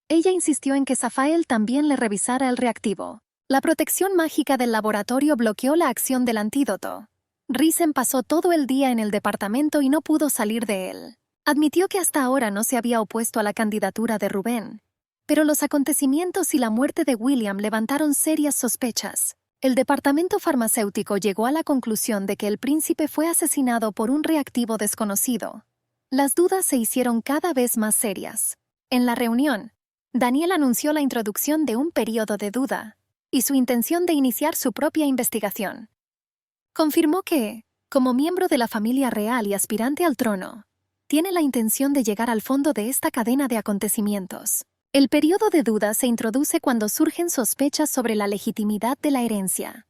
Ella insistió en que Zafael también le revisara el reactivo. La protección mágica del laboratorio bloqueó la acción del antídoto. Risen pasó todo el día en el departamento y no pudo salir de él. Admitió que hasta ahora no se había opuesto a la candidatura de Rubén, pero los acontecimientos y la muerte de William levantaron serias sospechas. El departamento farmacéutico llegó a la conclusión de que el príncipe fue asesinado por un reactivo desconocido. Las dudas se hicieron cada vez más serias. En la reunión, Daniel anunció la introducción de un periodo de duda y su intención de iniciar su propia investigación. Confirmó que, como miembro de la familia real y aspirante al trono, tiene la intención de llegar al fondo de esta cadena de acontecimientos. El periodo de duda se introduce cuando surgen sospechas sobre la legitimidad de la herencia.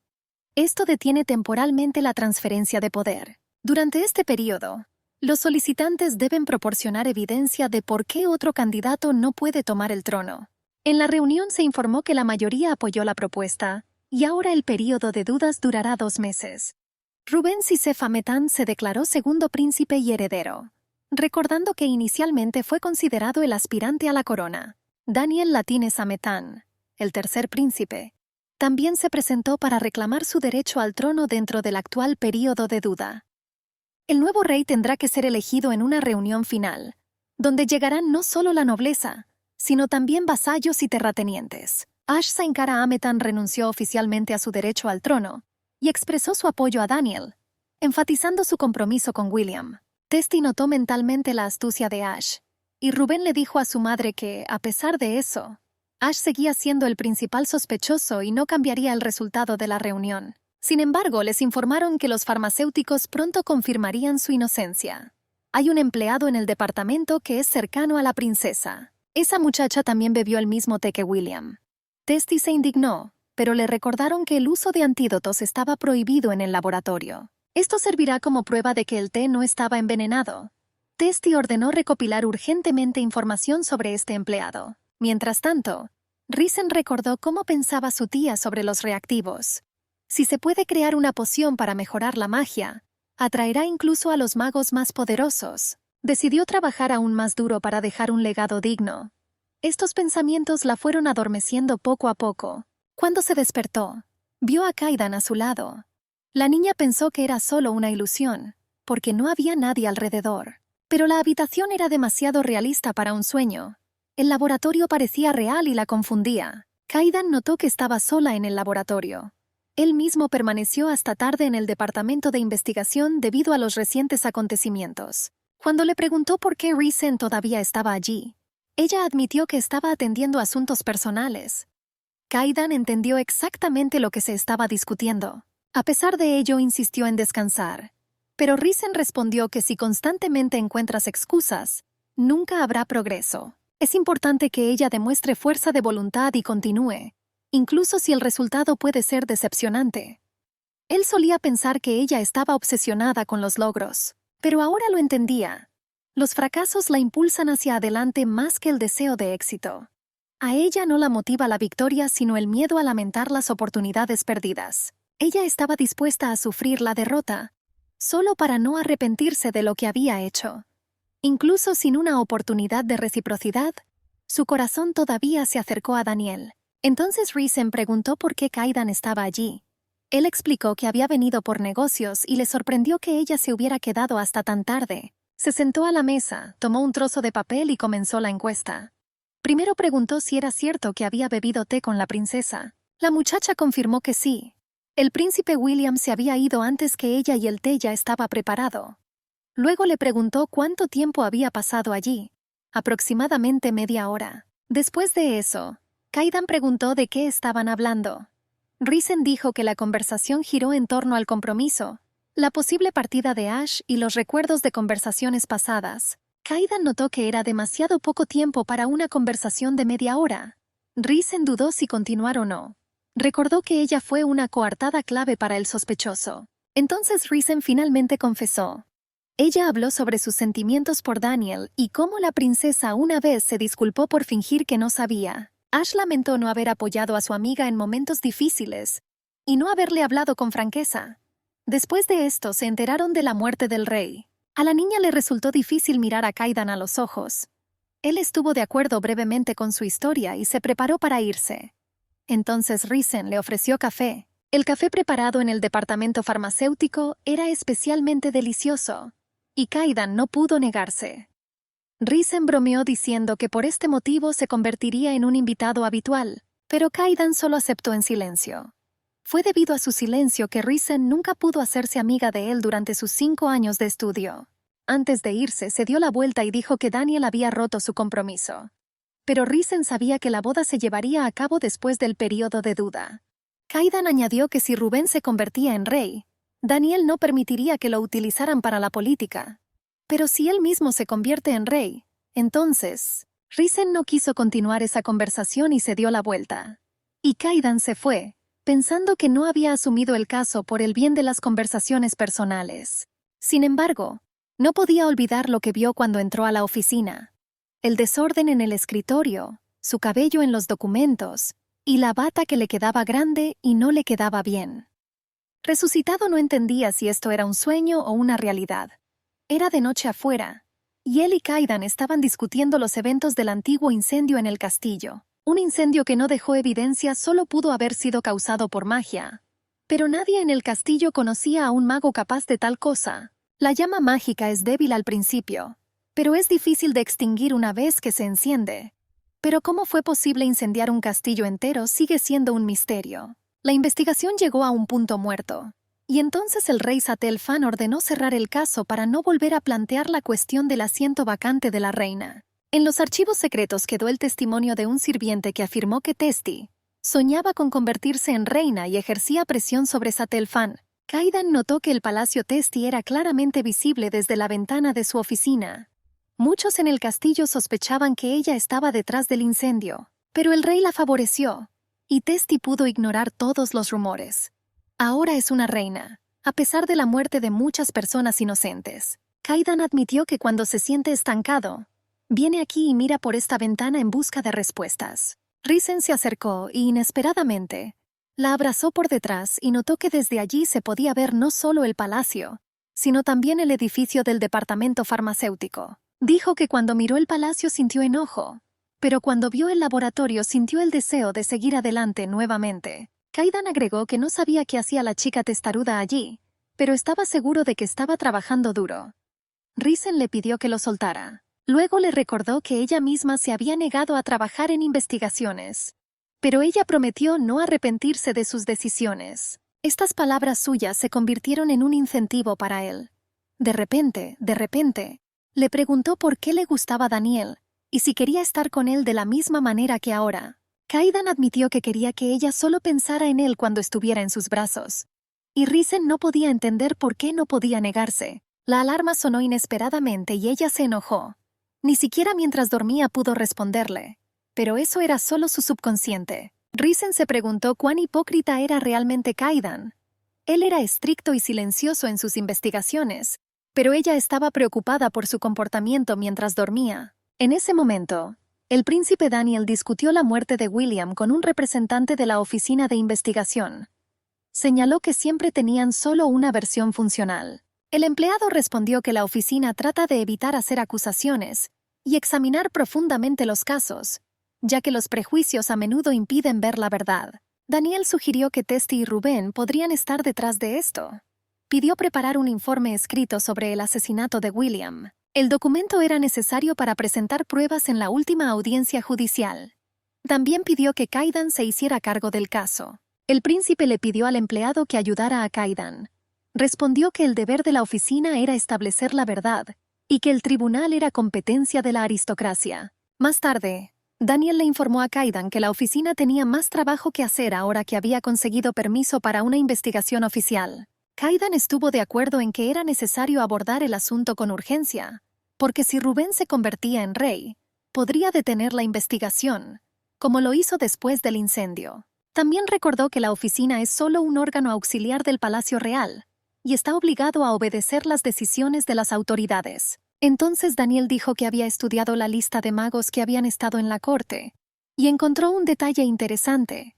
Esto detiene temporalmente la transferencia de poder. Durante este periodo, los solicitantes deben proporcionar evidencia de por qué otro candidato no puede tomar el trono. En la reunión se informó que la mayoría apoyó la propuesta, y ahora el periodo de dudas durará 2 meses. Rubén Sisef Ametán se declaró segundo príncipe y heredero, recordando que inicialmente fue considerado el aspirante a la corona. Daniel Latines Ametán, el tercer príncipe, también se presentó para reclamar su derecho al trono dentro del actual período de duda. El nuevo rey tendrá que ser elegido en una reunión final, donde llegarán no solo la nobleza, sino también vasallos y terratenientes. Ash Sainkara Ametan renunció oficialmente a su derecho al trono y expresó su apoyo a Daniel, enfatizando su compromiso con William. Testi notó mentalmente la astucia de Ash, y Rubén le dijo a su madre que, a pesar de eso, Ash seguía siendo el principal sospechoso y no cambiaría el resultado de la reunión. Sin embargo, les informaron que los farmacéuticos pronto confirmarían su inocencia. Hay un empleado en el departamento que es cercano a la princesa. Esa muchacha también bebió el mismo té que William. Testi se indignó, pero le recordaron que el uso de antídotos estaba prohibido en el laboratorio. Esto servirá como prueba de que el té no estaba envenenado. Testi ordenó recopilar urgentemente información sobre este empleado. Mientras tanto, Risen recordó cómo pensaba su tía sobre los reactivos. Si se puede crear una poción para mejorar la magia, atraerá incluso a los magos más poderosos. Decidió trabajar aún más duro para dejar un legado digno. Estos pensamientos la fueron adormeciendo poco a poco. Cuando se despertó, vio a Kaidan a su lado. La niña pensó que era solo una ilusión, porque no había nadie alrededor. Pero la habitación era demasiado realista para un sueño. El laboratorio parecía real y la confundía. Kaidan notó que estaba sola en el laboratorio. Él mismo permaneció hasta tarde en el departamento de investigación debido a los recientes acontecimientos. Cuando le preguntó por qué Risen todavía estaba allí, ella admitió que estaba atendiendo asuntos personales. Kaidan entendió exactamente lo que se estaba discutiendo. A pesar de ello, insistió en descansar. Pero Risen respondió que si constantemente encuentras excusas, nunca habrá progreso. Es importante que ella demuestre fuerza de voluntad y continúe, incluso si el resultado puede ser decepcionante. Él solía pensar que ella estaba obsesionada con los logros, pero ahora lo entendía. Los fracasos la impulsan hacia adelante más que el deseo de éxito. A ella no la motiva la victoria, sino el miedo a lamentar las oportunidades perdidas. Ella estaba dispuesta a sufrir la derrota, solo para no arrepentirse de lo que había hecho. Incluso sin una oportunidad de reciprocidad, su corazón todavía se acercó a Daniel. Entonces Risen preguntó por qué Kaidan estaba allí. Él explicó que había venido por negocios y le sorprendió que ella se hubiera quedado hasta tan tarde. Se sentó a la mesa, tomó un trozo de papel y comenzó la encuesta. Primero preguntó si era cierto que había bebido té con la princesa. La muchacha confirmó que sí. El príncipe William se había ido antes que ella y el té ya estaba preparado. Luego le preguntó cuánto tiempo había pasado allí. Aproximadamente media hora. Después de eso, Kaidan preguntó de qué estaban hablando. Risen dijo que la conversación giró en torno al compromiso, la posible partida de Ash y los recuerdos de conversaciones pasadas. Kaidan notó que era demasiado poco tiempo para una conversación de media hora. Risen dudó si continuar o no. Recordó que ella fue una coartada clave para el sospechoso. Entonces Risen finalmente confesó. Ella habló sobre sus sentimientos por Daniel y cómo la princesa una vez se disculpó por fingir que no sabía. Ash lamentó no haber apoyado a su amiga en momentos difíciles y no haberle hablado con franqueza. Después de esto se enteraron de la muerte del rey. A la niña le resultó difícil mirar a Kaidan a los ojos. Él estuvo de acuerdo brevemente con su historia y se preparó para irse. Entonces Risen le ofreció café. El café preparado en el departamento farmacéutico era especialmente delicioso, y Kaidan no pudo negarse. Risen bromeó diciendo que por este motivo se convertiría en un invitado habitual, pero Kaidan solo aceptó en silencio. Fue debido a su silencio que Risen nunca pudo hacerse amiga de él durante sus 5 años de estudio. Antes de irse, se dio la vuelta y dijo que Daniel había roto su compromiso. Pero Risen sabía que la boda se llevaría a cabo después del período de duda. Kaidan añadió que si Rubén se convertía en rey, Daniel no permitiría que lo utilizaran para la política. Pero si él mismo se convierte en rey, entonces... Risen no quiso continuar esa conversación y se dio la vuelta. Y Kaidan se fue, pensando que no había asumido el caso por el bien de las conversaciones personales. Sin embargo, no podía olvidar lo que vio cuando entró a la oficina. El desorden en el escritorio, su cabello en los documentos, y la bata que le quedaba grande y no le quedaba bien. Resucitado no entendía si esto era un sueño o una realidad. Era de noche afuera, y él y Kaidan estaban discutiendo los eventos del antiguo incendio en el castillo. Un incendio que no dejó evidencia solo pudo haber sido causado por magia. Pero nadie en el castillo conocía a un mago capaz de tal cosa. La llama mágica es débil al principio, pero es difícil de extinguir una vez que se enciende. Pero cómo fue posible incendiar un castillo entero sigue siendo un misterio. La investigación llegó a un punto muerto. Y entonces el rey Satelfan ordenó cerrar el caso para no volver a plantear la cuestión del asiento vacante de la reina. En los archivos secretos quedó el testimonio de un sirviente que afirmó que Testi soñaba con convertirse en reina y ejercía presión sobre Satelfan. Kaidan notó que el palacio Testi era claramente visible desde la ventana de su oficina. Muchos en el castillo sospechaban que ella estaba detrás del incendio, pero el rey la favoreció, y Testi pudo ignorar todos los rumores. Ahora es una reina, a pesar de la muerte de muchas personas inocentes. Kaidan admitió que cuando se siente estancado, viene aquí y mira por esta ventana en busca de respuestas. Risen se acercó y, inesperadamente, la abrazó por detrás y notó que desde allí se podía ver no solo el palacio, sino también el edificio del departamento farmacéutico. Dijo que cuando miró el palacio sintió enojo, pero cuando vio el laboratorio sintió el deseo de seguir adelante nuevamente. Kaidan agregó que no sabía qué hacía la chica testaruda allí, pero estaba seguro de que estaba trabajando duro. Risen le pidió que lo soltara. Luego le recordó que ella misma se había negado a trabajar en investigaciones, pero ella prometió no arrepentirse de sus decisiones. Estas palabras suyas se convirtieron en un incentivo para él. De repente, le preguntó por qué le gustaba Daniel y si quería estar con él de la misma manera que ahora. Kaidan admitió que quería que ella solo pensara en él cuando estuviera en sus brazos. Y Risen no podía entender por qué no podía negarse. La alarma sonó inesperadamente y ella se enojó. Ni siquiera mientras dormía pudo responderle. Pero eso era solo su subconsciente. Risen se preguntó cuán hipócrita era realmente Kaidan. Él era estricto y silencioso en sus investigaciones, pero ella estaba preocupada por su comportamiento mientras dormía. En ese momento, el príncipe Daniel discutió la muerte de William con un representante de la oficina de investigación. Señaló que siempre tenían solo una versión funcional. El empleado respondió que la oficina trata de evitar hacer acusaciones y examinar profundamente los casos, ya que los prejuicios a menudo impiden ver la verdad. Daniel sugirió que Testi y Rubén podrían estar detrás de esto. Pidió preparar un informe escrito sobre el asesinato de William. El documento era necesario para presentar pruebas en la última audiencia judicial. También pidió que Kaidan se hiciera cargo del caso. El príncipe le pidió al empleado que ayudara a Kaidan. Respondió que el deber de la oficina era establecer la verdad y que el tribunal era competencia de la aristocracia. Más tarde, Daniel le informó a Kaidan que la oficina tenía más trabajo que hacer ahora que había conseguido permiso para una investigación oficial. Kaidan estuvo de acuerdo en que era necesario abordar el asunto con urgencia, porque si Rubén se convertía en rey, podría detener la investigación, como lo hizo después del incendio. También recordó que la oficina es solo un órgano auxiliar del Palacio Real y está obligado a obedecer las decisiones de las autoridades. Entonces Daniel dijo que había estudiado la lista de magos que habían estado en la corte y encontró un detalle interesante.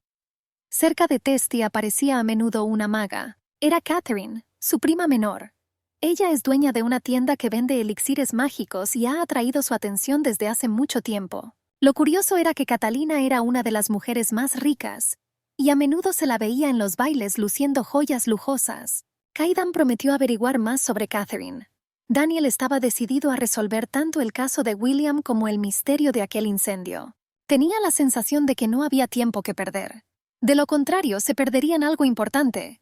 Cerca de Testi aparecía a menudo una maga. Era Catherine, su prima menor. Ella es dueña de una tienda que vende elixires mágicos y ha atraído su atención desde hace mucho tiempo. Lo curioso era que Catalina era una de las mujeres más ricas, y a menudo se la veía en los bailes luciendo joyas lujosas. Kaidan prometió averiguar más sobre Catherine. Daniel estaba decidido a resolver tanto el caso de William como el misterio de aquel incendio. Tenía la sensación de que no había tiempo que perder. De lo contrario, se perderían algo importante.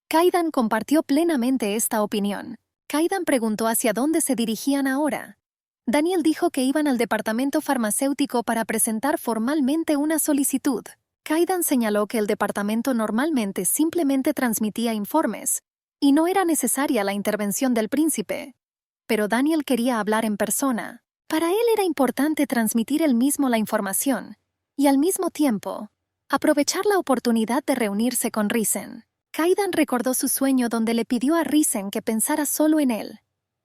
Kaidan compartió plenamente esta opinión. Kaidan preguntó hacia dónde se dirigían ahora. Daniel dijo que iban al departamento farmacéutico para presentar formalmente una solicitud. Kaidan señaló que el departamento normalmente simplemente transmitía informes, y no era necesaria la intervención del príncipe. Pero Daniel quería hablar en persona. Para él era importante transmitir él mismo la información, y al mismo tiempo, aprovechar la oportunidad de reunirse con Risen. Kaidan recordó su sueño donde le pidió a Risen que pensara solo en él.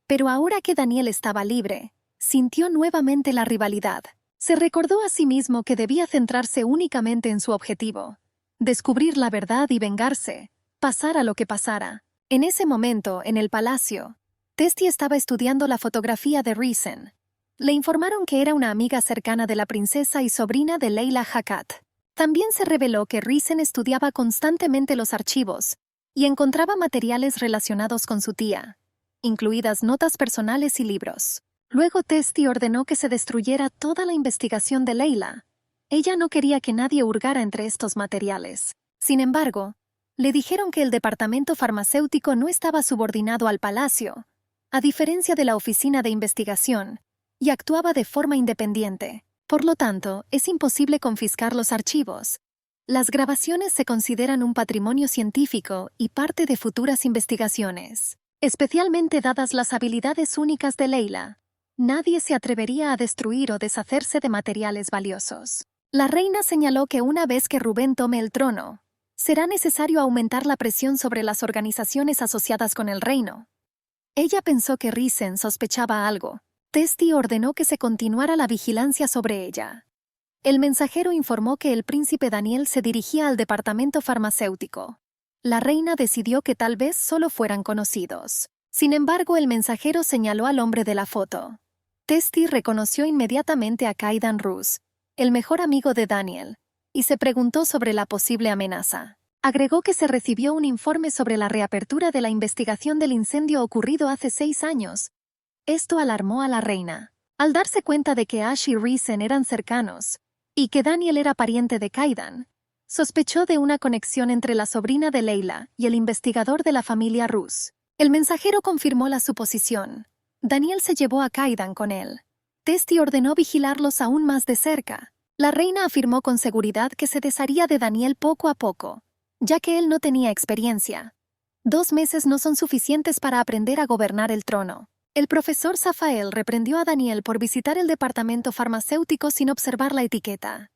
Pero ahora que Daniel estaba libre, sintió nuevamente la rivalidad. Se recordó a sí mismo que debía centrarse únicamente en su objetivo: descubrir la verdad y vengarse, pasara lo que pasara. En ese momento, en el palacio, Testi estaba estudiando la fotografía de Risen. Le informaron que era una amiga cercana de la princesa y sobrina de Leila Hakat. También se reveló que Risen estudiaba constantemente los archivos y encontraba materiales relacionados con su tía, incluidas notas personales y libros. Luego Testi ordenó que se destruyera toda la investigación de Leila. Ella no quería que nadie hurgara entre estos materiales. Sin embargo, le dijeron que el departamento farmacéutico no estaba subordinado al palacio, a diferencia de la oficina de investigación, y actuaba de forma independiente. Por lo tanto, es imposible confiscar los archivos. Las grabaciones se consideran un patrimonio científico y parte de futuras investigaciones. Especialmente dadas las habilidades únicas de Leila, nadie se atrevería a destruir o deshacerse de materiales valiosos. La reina señaló que una vez que Rubén tome el trono, será necesario aumentar la presión sobre las organizaciones asociadas con el reino. Ella pensó que Risen sospechaba algo. Testi ordenó que se continuara la vigilancia sobre ella. El mensajero informó que el príncipe Daniel se dirigía al departamento farmacéutico. La reina decidió que tal vez solo fueran conocidos. Sin embargo, el mensajero señaló al hombre de la foto. Testi reconoció inmediatamente a Kaidan Rus, el mejor amigo de Daniel, y se preguntó sobre la posible amenaza. Agregó que se recibió un informe sobre la reapertura de la investigación del incendio ocurrido hace 6 años. Esto alarmó a la reina. Al darse cuenta de que Ash y Risen eran cercanos, y que Daniel era pariente de Kaidan, sospechó de una conexión entre la sobrina de Leila y el investigador de la familia Rus. El mensajero confirmó la suposición. Daniel se llevó a Kaidan con él. Testi ordenó vigilarlos aún más de cerca. La reina afirmó con seguridad que se desharía de Daniel poco a poco, ya que él no tenía experiencia. 2 meses no son suficientes para aprender a gobernar el trono. El profesor Zafael reprendió a Daniel por visitar el departamento farmacéutico sin observar la etiqueta.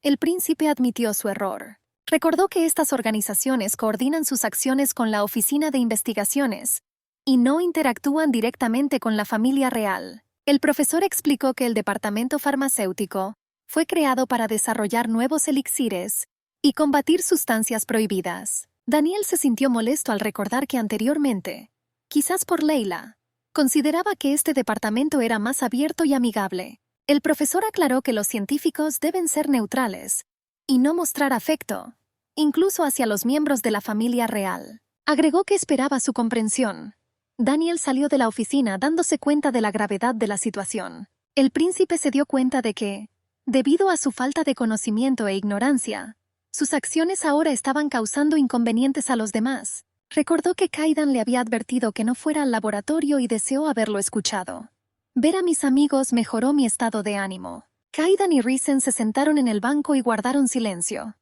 El príncipe admitió su error. Recordó que estas organizaciones coordinan sus acciones con la Oficina de Investigaciones y no interactúan directamente con la familia real. El profesor explicó que el departamento farmacéutico fue creado para desarrollar nuevos elixires y combatir sustancias prohibidas. Daniel se sintió molesto al recordar que anteriormente, quizás por Leila, consideraba que este departamento era más abierto y amigable. El profesor aclaró que los científicos deben ser neutrales y no mostrar afecto, incluso hacia los miembros de la familia real. Agregó que esperaba su comprensión. Daniel salió de la oficina dándose cuenta de la gravedad de la situación. El príncipe se dio cuenta de que, debido a su falta de conocimiento e ignorancia, sus acciones ahora estaban causando inconvenientes a los demás. Recordó que Kaidan le había advertido que no fuera al laboratorio y deseó haberlo escuchado. Ver a mis amigos mejoró mi estado de ánimo. Kaidan y Risen se sentaron en el banco y guardaron silencio.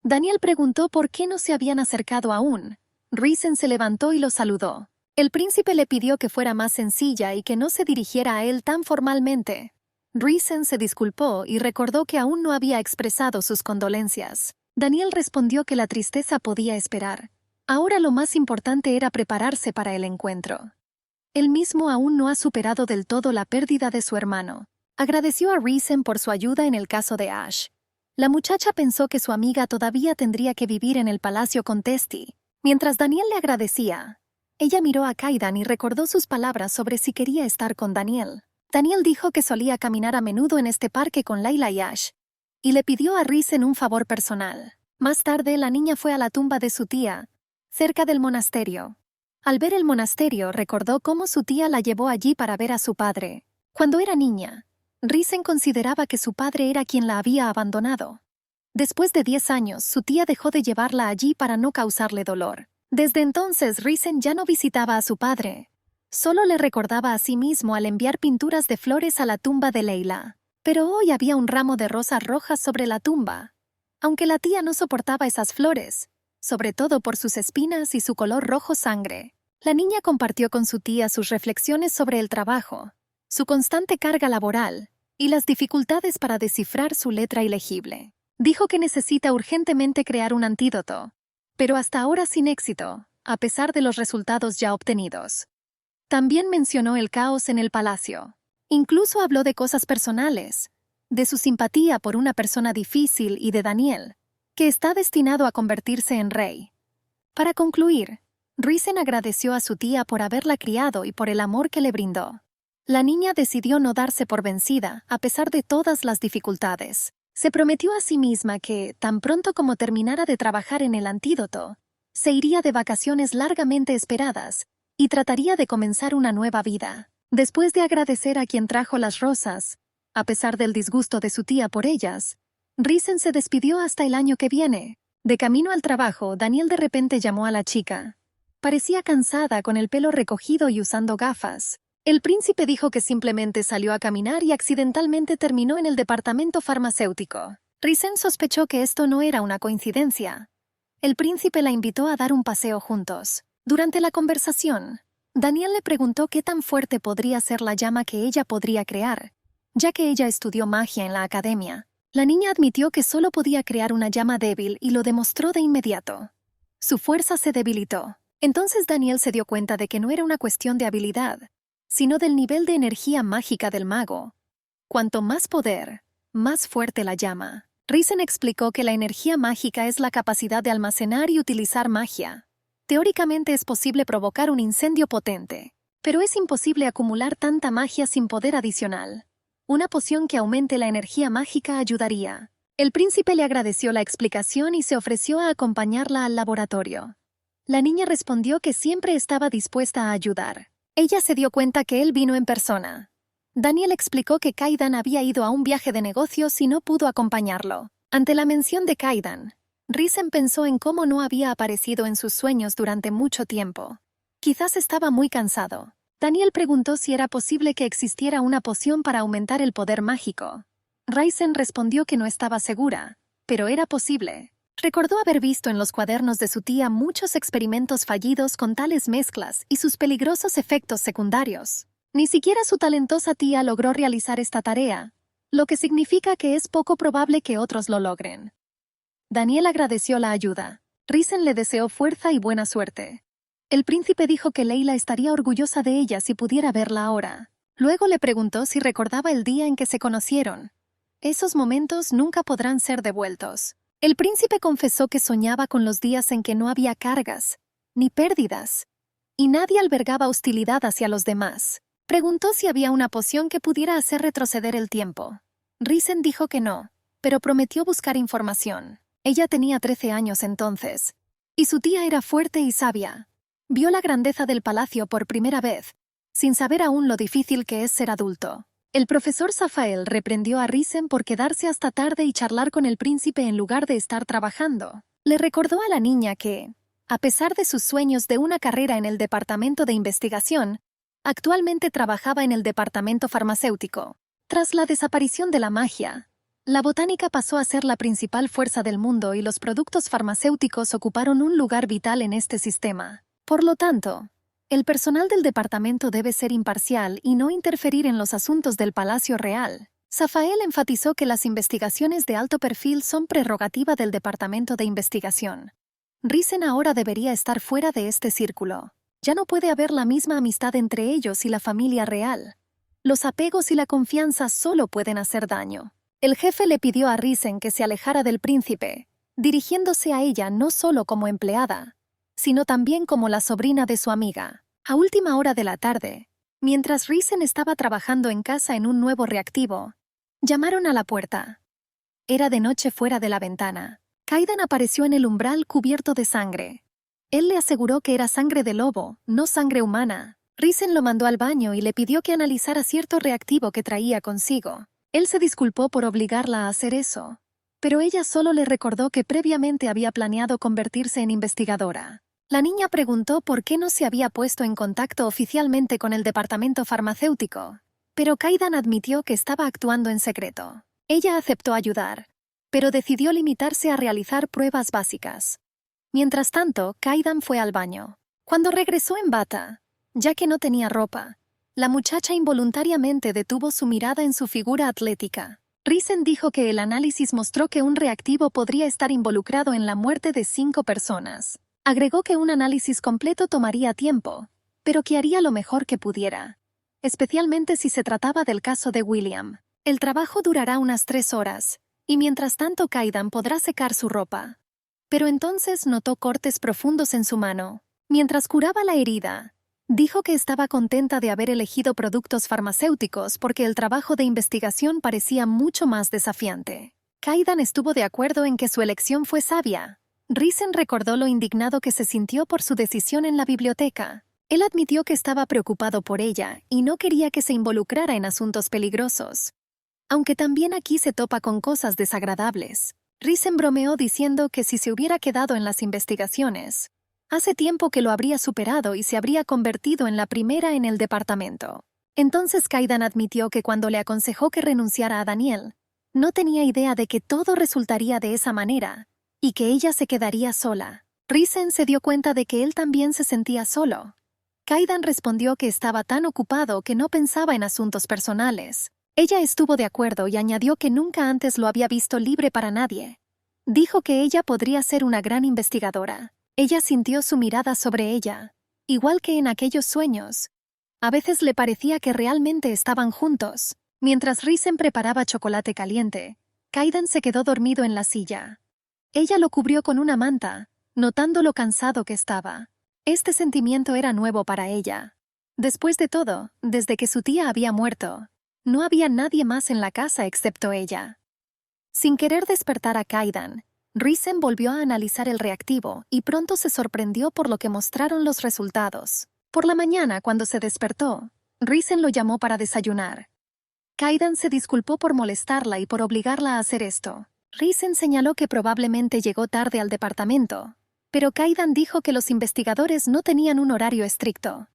Daniel preguntó por qué no se habían acercado aún. Risen se levantó y lo saludó. El príncipe le pidió que fuera más sencilla y que no se dirigiera a él tan formalmente. Risen se disculpó y recordó que aún no había expresado sus condolencias. Daniel respondió que la tristeza podía esperar. Ahora lo más importante era prepararse para el encuentro. Él mismo aún no ha superado del todo la pérdida de su hermano. Agradeció a Risen por su ayuda en el caso de Ash. La muchacha pensó que su amiga todavía tendría que vivir en el palacio con Testi. Mientras Daniel le agradecía, ella miró a Kaidan y recordó sus palabras sobre si quería estar con Daniel. Daniel dijo que solía caminar a menudo en este parque con Leila y Ash, y le pidió a Risen un favor personal. Más tarde, la niña fue a la tumba de su tía, cerca del monasterio. Al ver el monasterio, recordó cómo su tía la llevó allí para ver a su padre. Cuando era niña, Risen consideraba que su padre era quien la había abandonado. Después de 10 años, su tía dejó de llevarla allí para no causarle dolor. Desde entonces, Risen ya no visitaba a su padre. Solo le recordaba a sí mismo al enviar pinturas de flores a la tumba de Leila. Pero hoy había un ramo de rosas rojas sobre la tumba. Aunque la tía no soportaba esas flores, sobre todo por sus espinas y su color rojo sangre. La niña compartió con su tía sus reflexiones sobre el trabajo, su constante carga laboral y las dificultades para descifrar su letra ilegible. Dijo que necesita urgentemente crear un antídoto, pero hasta ahora sin éxito, a pesar de los resultados ya obtenidos. También mencionó el caos en el palacio. Incluso habló de cosas personales, de su simpatía por una persona difícil y de Daniel, que está destinado a convertirse en rey. Para concluir, Risen agradeció a su tía por haberla criado y por el amor que le brindó. La niña decidió no darse por vencida, a pesar de todas las dificultades. Se prometió a sí misma que, tan pronto como terminara de trabajar en el antídoto, se iría de vacaciones largamente esperadas y trataría de comenzar una nueva vida. Después de agradecer a quien trajo las rosas, a pesar del disgusto de su tía por ellas, Risen se despidió hasta el año que viene. De camino al trabajo, Daniel de repente llamó a la chica. Parecía cansada, con el pelo recogido y usando gafas. El príncipe dijo que simplemente salió a caminar y accidentalmente terminó en el departamento farmacéutico. Risen sospechó que esto no era una coincidencia. El príncipe la invitó a dar un paseo juntos. Durante la conversación, Daniel le preguntó qué tan fuerte podría ser la llama que ella podría crear, ya que ella estudió magia en la academia. La niña admitió que solo podía crear una llama débil y lo demostró de inmediato. Su fuerza se debilitó. Entonces Daniel se dio cuenta de que no era una cuestión de habilidad, sino del nivel de energía mágica del mago. Cuanto más poder, más fuerte la llama. Risen explicó que la energía mágica es la capacidad de almacenar y utilizar magia. Teóricamente es posible provocar un incendio potente, pero es imposible acumular tanta magia sin poder adicional. Una poción que aumente la energía mágica ayudaría. El príncipe le agradeció la explicación y se ofreció a acompañarla al laboratorio. La niña respondió que siempre estaba dispuesta a ayudar. Ella se dio cuenta que él vino en persona. Daniel explicó que Kaidan había ido a un viaje de negocios y no pudo acompañarlo. Ante la mención de Kaidan, Risen pensó en cómo no había aparecido en sus sueños durante mucho tiempo. Quizás estaba muy cansado. Daniel preguntó si era posible que existiera una poción para aumentar el poder mágico. Risen respondió que no estaba segura, pero era posible. Recordó haber visto en los cuadernos de su tía muchos experimentos fallidos con tales mezclas y sus peligrosos efectos secundarios. Ni siquiera su talentosa tía logró realizar esta tarea, lo que significa que es poco probable que otros lo logren. Daniel agradeció la ayuda. Risen le deseó fuerza y buena suerte. El príncipe dijo que Leila estaría orgullosa de ella si pudiera verla ahora. Luego le preguntó si recordaba el día en que se conocieron. Esos momentos nunca podrán ser devueltos. El príncipe confesó que soñaba con los días en que no había cargas, ni pérdidas, y nadie albergaba hostilidad hacia los demás. Preguntó si había una poción que pudiera hacer retroceder el tiempo. Risen dijo que no, pero prometió buscar información. Ella tenía 13 años entonces, y su tía era fuerte y sabia. Vio la grandeza del palacio por primera vez, sin saber aún lo difícil que es ser adulto. El profesor Zafael reprendió a Risen por quedarse hasta tarde y charlar con el príncipe en lugar de estar trabajando. Le recordó a la niña que, a pesar de sus sueños de una carrera en el departamento de investigación, actualmente trabajaba en el departamento farmacéutico. Tras la desaparición de la magia, la botánica pasó a ser la principal fuerza del mundo y los productos farmacéuticos ocuparon un lugar vital en este sistema. Por lo tanto, el personal del departamento debe ser imparcial y no interferir en los asuntos del Palacio Real. Zafael enfatizó que las investigaciones de alto perfil son prerrogativa del departamento de investigación. Risen ahora debería estar fuera de este círculo. Ya no puede haber la misma amistad entre ellos y la familia real. Los apegos y la confianza solo pueden hacer daño. El jefe le pidió a Risen que se alejara del príncipe, dirigiéndose a ella no solo como empleada, sino también como la sobrina de su amiga. A última hora de la tarde, mientras Risen estaba trabajando en casa en un nuevo reactivo, llamaron a la puerta. Era de noche fuera de la ventana. Kaidan apareció en el umbral cubierto de sangre. Él le aseguró que era sangre de lobo, no sangre humana. Risen lo mandó al baño y le pidió que analizara cierto reactivo que traía consigo. Él se disculpó por obligarla a hacer eso, pero ella solo le recordó que previamente había planeado convertirse en investigadora. La niña preguntó por qué no se había puesto en contacto oficialmente con el departamento farmacéutico, pero Kaidan admitió que estaba actuando en secreto. Ella aceptó ayudar, pero decidió limitarse a realizar pruebas básicas. Mientras tanto, Kaidan fue al baño. Cuando regresó en bata, ya que no tenía ropa, la muchacha involuntariamente detuvo su mirada en su figura atlética. Risen dijo que el análisis mostró que un reactivo podría estar involucrado en la muerte de 5 personas. Agregó que un análisis completo tomaría tiempo, pero que haría lo mejor que pudiera, especialmente si se trataba del caso de William. El trabajo durará unas 3 horas, y mientras tanto Kaidan podrá secar su ropa. Pero entonces notó cortes profundos en su mano. Mientras curaba la herida, dijo que estaba contenta de haber elegido productos farmacéuticos porque el trabajo de investigación parecía mucho más desafiante. Kaidan estuvo de acuerdo en que su elección fue sabia. Risen recordó lo indignado que se sintió por su decisión en la biblioteca. Él admitió que estaba preocupado por ella y no quería que se involucrara en asuntos peligrosos. Aunque también aquí se topa con cosas desagradables. Risen bromeó diciendo que si se hubiera quedado en las investigaciones, hace tiempo que lo habría superado y se habría convertido en la primera en el departamento. Entonces Kaidan admitió que cuando le aconsejó que renunciara a Daniel, no tenía idea de que todo resultaría de esa manera y que ella se quedaría sola. Risen se dio cuenta de que él también se sentía solo. Kaidan respondió que estaba tan ocupado que no pensaba en asuntos personales. Ella estuvo de acuerdo y añadió que nunca antes lo había visto libre para nadie. Dijo que ella podría ser una gran investigadora. Ella sintió su mirada sobre ella, igual que en aquellos sueños. A veces le parecía que realmente estaban juntos. Mientras Risen preparaba chocolate caliente, Kaidan se quedó dormido en la silla. Ella lo cubrió con una manta, notando lo cansado que estaba. Este sentimiento era nuevo para ella. Después de todo, desde que su tía había muerto, no había nadie más en la casa excepto ella. Sin querer despertar a Kaidan, Risen volvió a analizar el reactivo y pronto se sorprendió por lo que mostraron los resultados. Por la mañana, cuando se despertó, Risen lo llamó para desayunar. Kaidan se disculpó por molestarla y por obligarla a hacer esto. Risen señaló que probablemente llegó tarde al departamento, pero Kaidan dijo que los investigadores no tenían un horario estricto.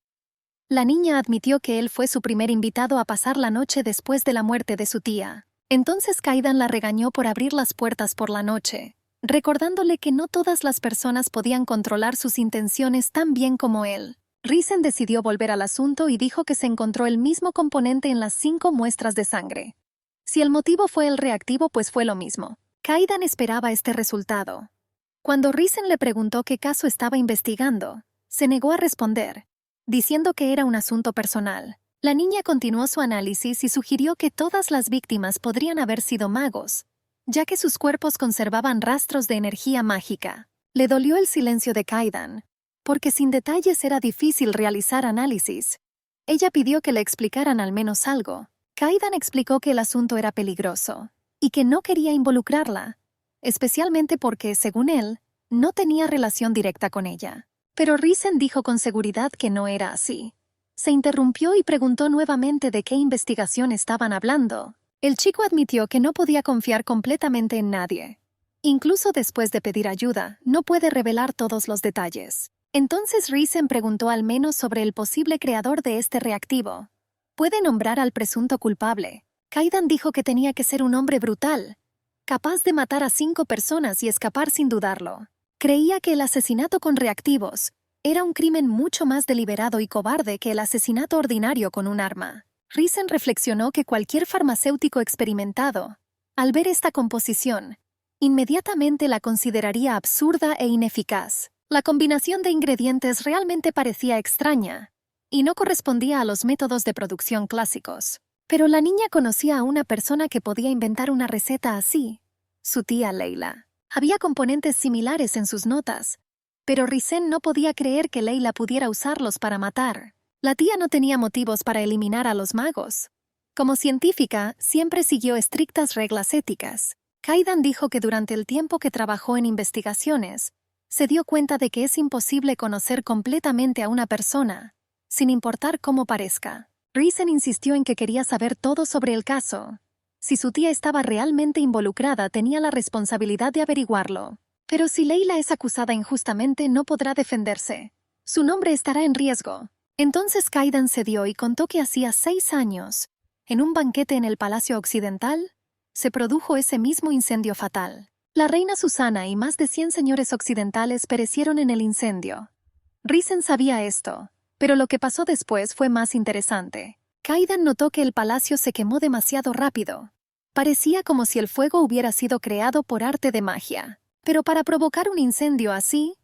La niña admitió que él fue su primer invitado a pasar la noche después de la muerte de su tía. Entonces Kaidan la regañó por abrir las puertas por la noche, recordándole que no todas las personas podían controlar sus intenciones tan bien como él. Risen decidió volver al asunto y dijo que se encontró el mismo componente en las 5 muestras de sangre. Si el motivo fue el reactivo, pues fue lo mismo. Kaidan esperaba este resultado. Cuando Risen le preguntó qué caso estaba investigando, se negó a responder, diciendo que era un asunto personal. La niña continuó su análisis y sugirió que todas las víctimas podrían haber sido magos, ya que sus cuerpos conservaban rastros de energía mágica. Le dolió el silencio de Kaidan, porque sin detalles era difícil realizar análisis. Ella pidió que le explicaran al menos algo. Kaidan explicó que el asunto era peligroso y que no quería involucrarla, especialmente porque, según él, no tenía relación directa con ella. Pero Risen dijo con seguridad que no era así. Se interrumpió y preguntó nuevamente de qué investigación estaban hablando. El chico admitió que no podía confiar completamente en nadie. Incluso después de pedir ayuda, no puede revelar todos los detalles. Entonces Risen preguntó al menos sobre el posible creador de este reactivo. ¿Puede nombrar al presunto culpable? Kaidan dijo que tenía que ser un hombre brutal, capaz de matar a 5 personas y escapar sin dudarlo. Creía que el asesinato con reactivos era un crimen mucho más deliberado y cobarde que el asesinato ordinario con un arma. Risen reflexionó que cualquier farmacéutico experimentado, al ver esta composición, inmediatamente la consideraría absurda e ineficaz. La combinación de ingredientes realmente parecía extraña y no correspondía a los métodos de producción clásicos. Pero la niña conocía a una persona que podía inventar una receta así: su tía Leila. Había componentes similares en sus notas, pero Risen no podía creer que Leila pudiera usarlos para matar. La tía no tenía motivos para eliminar a los magos. Como científica, siempre siguió estrictas reglas éticas. Kaidan dijo que durante el tiempo que trabajó en investigaciones, se dio cuenta de que es imposible conocer completamente a una persona, sin importar cómo parezca. Risen insistió en que quería saber todo sobre el caso. Si su tía estaba realmente involucrada, tenía la responsabilidad de averiguarlo. Pero si Leila es acusada injustamente, no podrá defenderse. Su nombre estará en riesgo. Entonces Kaidan cedió y contó que hacía 6 años, en un banquete en el Palacio Occidental, se produjo ese mismo incendio fatal. La reina Susana y más de 100 señores occidentales perecieron en el incendio. Risen sabía esto, pero lo que pasó después fue más interesante. Kaidan notó que el palacio se quemó demasiado rápido. Parecía como si el fuego hubiera sido creado por arte de magia. Pero para provocar un incendio así,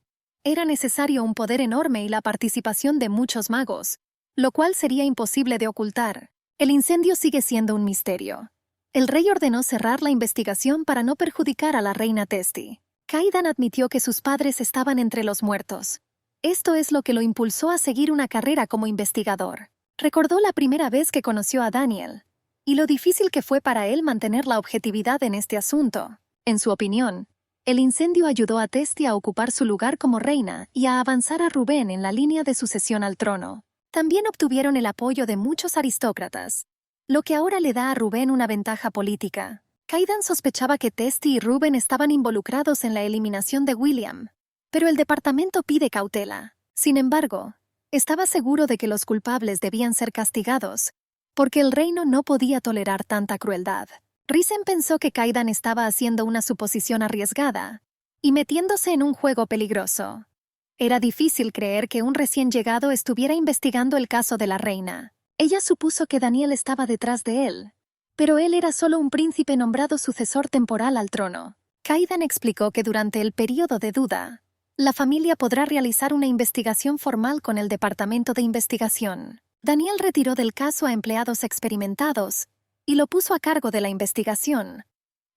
era necesario un poder enorme y la participación de muchos magos, lo cual sería imposible de ocultar. El incendio sigue siendo un misterio. El rey ordenó cerrar la investigación para no perjudicar a la reina Testi. Kaidan admitió que sus padres estaban entre los muertos. Esto es lo que lo impulsó a seguir una carrera como investigador. Recordó la primera vez que conoció a Daniel, y lo difícil que fue para él mantener la objetividad en este asunto. En su opinión, El incendio ayudó a Testi a ocupar su lugar como reina y a avanzar a Rubén en la línea de sucesión al trono. También obtuvieron el apoyo de muchos aristócratas, lo que ahora le da a Rubén una ventaja política. Kaidan sospechaba que Testi y Rubén estaban involucrados en la eliminación de William, pero el departamento pide cautela. Sin embargo, estaba seguro de que los culpables debían ser castigados, porque el reino no podía tolerar tanta crueldad. Risen pensó que Kaidan estaba haciendo una suposición arriesgada y metiéndose en un juego peligroso. Era difícil creer que un recién llegado estuviera investigando el caso de la reina. Ella supuso que Daniel estaba detrás de él, pero él era solo un príncipe nombrado sucesor temporal al trono. Kaidan explicó que durante el período de duda, la familia podrá realizar una investigación formal con el Departamento de Investigación. Daniel retiró del caso a empleados experimentados y lo puso a cargo de la investigación.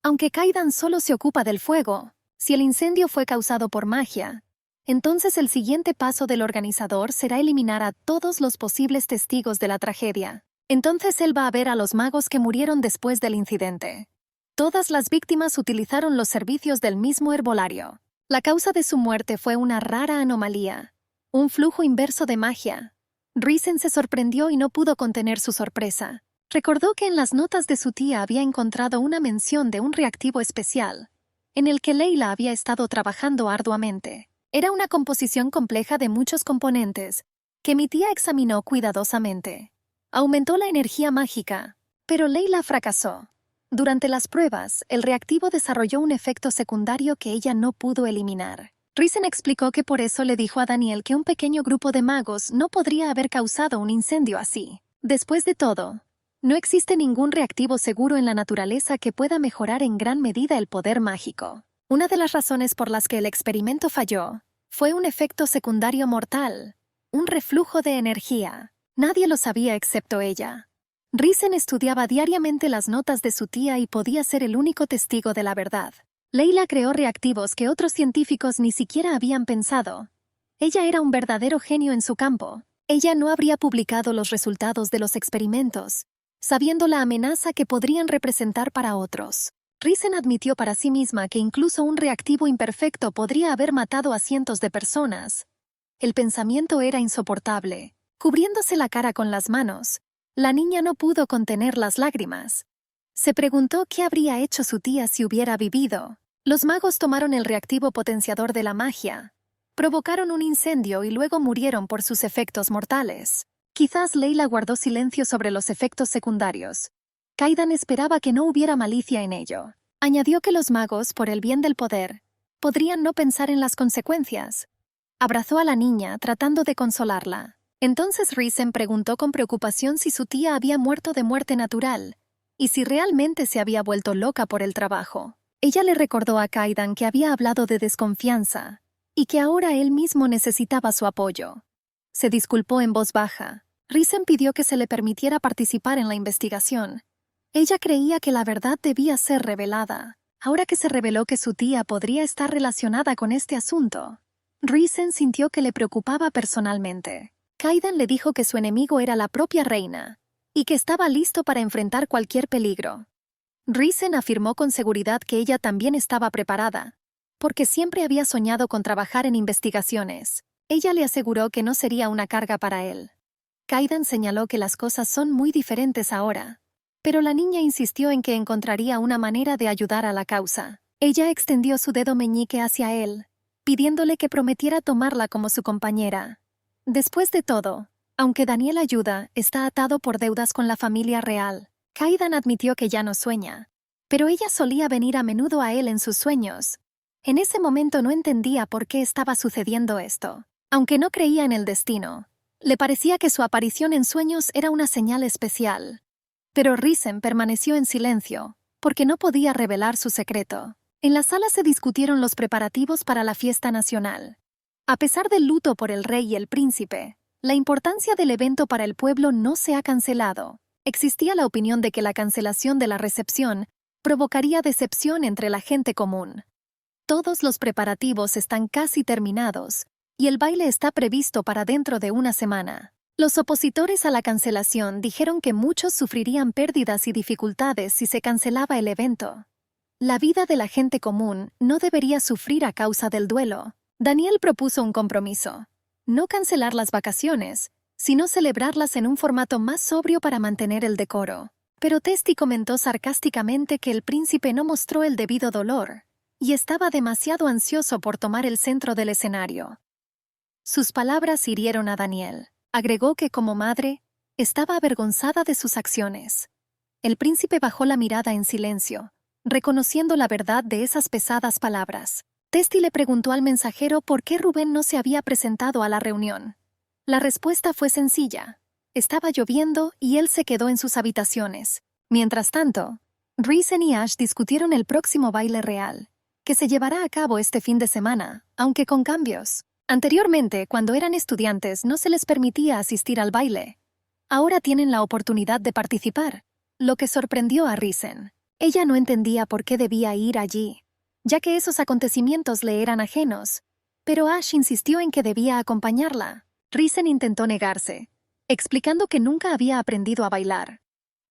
Aunque Kaidan solo se ocupa del fuego, si el incendio fue causado por magia, entonces el siguiente paso del organizador será eliminar a todos los posibles testigos de la tragedia. Entonces él va a ver a los magos que murieron después del incidente. Todas las víctimas utilizaron los servicios del mismo herbolario. La causa de su muerte fue una rara anomalía, un flujo inverso de magia. Risen se sorprendió y no pudo contener su sorpresa. Recordó que en las notas de su tía había encontrado una mención de un reactivo especial, en el que Leila había estado trabajando arduamente. Era una composición compleja de muchos componentes, que mi tía examinó cuidadosamente. Aumentó la energía mágica, pero Leila fracasó. Durante las pruebas, el reactivo desarrolló un efecto secundario que ella no pudo eliminar. Risen explicó que por eso le dijo a Daniel que un pequeño grupo de magos no podría haber causado un incendio así. Después de todo, no existe ningún reactivo seguro en la naturaleza que pueda mejorar en gran medida el poder mágico. Una de las razones por las que el experimento falló fue un efecto secundario mortal, un reflujo de energía. Nadie lo sabía excepto ella. Risen estudiaba diariamente las notas de su tía y podía ser el único testigo de la verdad. Leila creó reactivos que otros científicos ni siquiera habían pensado. Ella era un verdadero genio en su campo. Ella no habría publicado los resultados de los experimentos, sabiendo la amenaza que podrían representar para otros. Risen admitió para sí misma que incluso un reactivo imperfecto podría haber matado a cientos de personas. El pensamiento era insoportable. Cubriéndose la cara con las manos, la niña no pudo contener las lágrimas. Se preguntó qué habría hecho su tía si hubiera vivido. Los magos tomaron el reactivo potenciador de la magia, provocaron un incendio y luego murieron por sus efectos mortales. Quizás Leila guardó silencio sobre los efectos secundarios. Kaidan esperaba que no hubiera malicia en ello. Añadió que los magos, por el bien del poder, podrían no pensar en las consecuencias. Abrazó a la niña, tratando de consolarla. Entonces Risen preguntó con preocupación si su tía había muerto de muerte natural y si realmente se había vuelto loca por el trabajo. Ella le recordó a Kaidan que había hablado de desconfianza y que ahora él mismo necesitaba su apoyo. Se disculpó en voz baja. Risen pidió que se le permitiera participar en la investigación. Ella creía que la verdad debía ser revelada. Ahora que se reveló que su tía podría estar relacionada con este asunto, Risen sintió que le preocupaba personalmente. Kaidan le dijo que su enemigo era la propia reina y que estaba listo para enfrentar cualquier peligro. Risen afirmó con seguridad que ella también estaba preparada, porque siempre había soñado con trabajar en investigaciones. Ella le aseguró que no sería una carga para él. Kaidan señaló que las cosas son muy diferentes ahora, pero la niña insistió en que encontraría una manera de ayudar a la causa. Ella extendió su dedo meñique hacia él, pidiéndole que prometiera tomarla como su compañera. Después de todo, aunque Daniel ayuda, está atado por deudas con la familia real. Kaidan admitió que ya no sueña, pero ella solía venir a menudo a él en sus sueños. En ese momento no entendía por qué estaba sucediendo esto. Aunque no creía en el destino, le parecía que su aparición en sueños era una señal especial. Pero Risen permaneció en silencio, porque no podía revelar su secreto. En la sala se discutieron los preparativos para la fiesta nacional. A pesar del luto por el rey y el príncipe, la importancia del evento para el pueblo no se ha cancelado. Existía la opinión de que la cancelación de la recepción provocaría decepción entre la gente común. Todos los preparativos están casi terminados, y el baile está previsto para dentro de una semana. Los opositores a la cancelación dijeron que muchos sufrirían pérdidas y dificultades si se cancelaba el evento. La vida de la gente común no debería sufrir a causa del duelo. Daniel propuso un compromiso. No cancelar las vacaciones, sino celebrarlas en un formato más sobrio para mantener el decoro. Pero Testi comentó sarcásticamente que el príncipe no mostró el debido dolor y estaba demasiado ansioso por tomar el centro del escenario. Sus palabras hirieron a Daniel. Agregó que como madre, estaba avergonzada de sus acciones. El príncipe bajó la mirada en silencio, reconociendo la verdad de esas pesadas palabras. Testi le preguntó al mensajero por qué Rubén no se había presentado a la reunión. La respuesta fue sencilla. Estaba lloviendo y él se quedó en sus habitaciones. Mientras tanto, Risen y Ash discutieron el próximo baile real, que se llevará a cabo este fin de semana, aunque con cambios. Anteriormente, cuando eran estudiantes, no se les permitía asistir al baile. Ahora tienen la oportunidad de participar, lo que sorprendió a Risen. Ella no entendía por qué debía ir allí, ya que esos acontecimientos le eran ajenos, pero Ash insistió en que debía acompañarla. Risen intentó negarse, explicando que nunca había aprendido a bailar.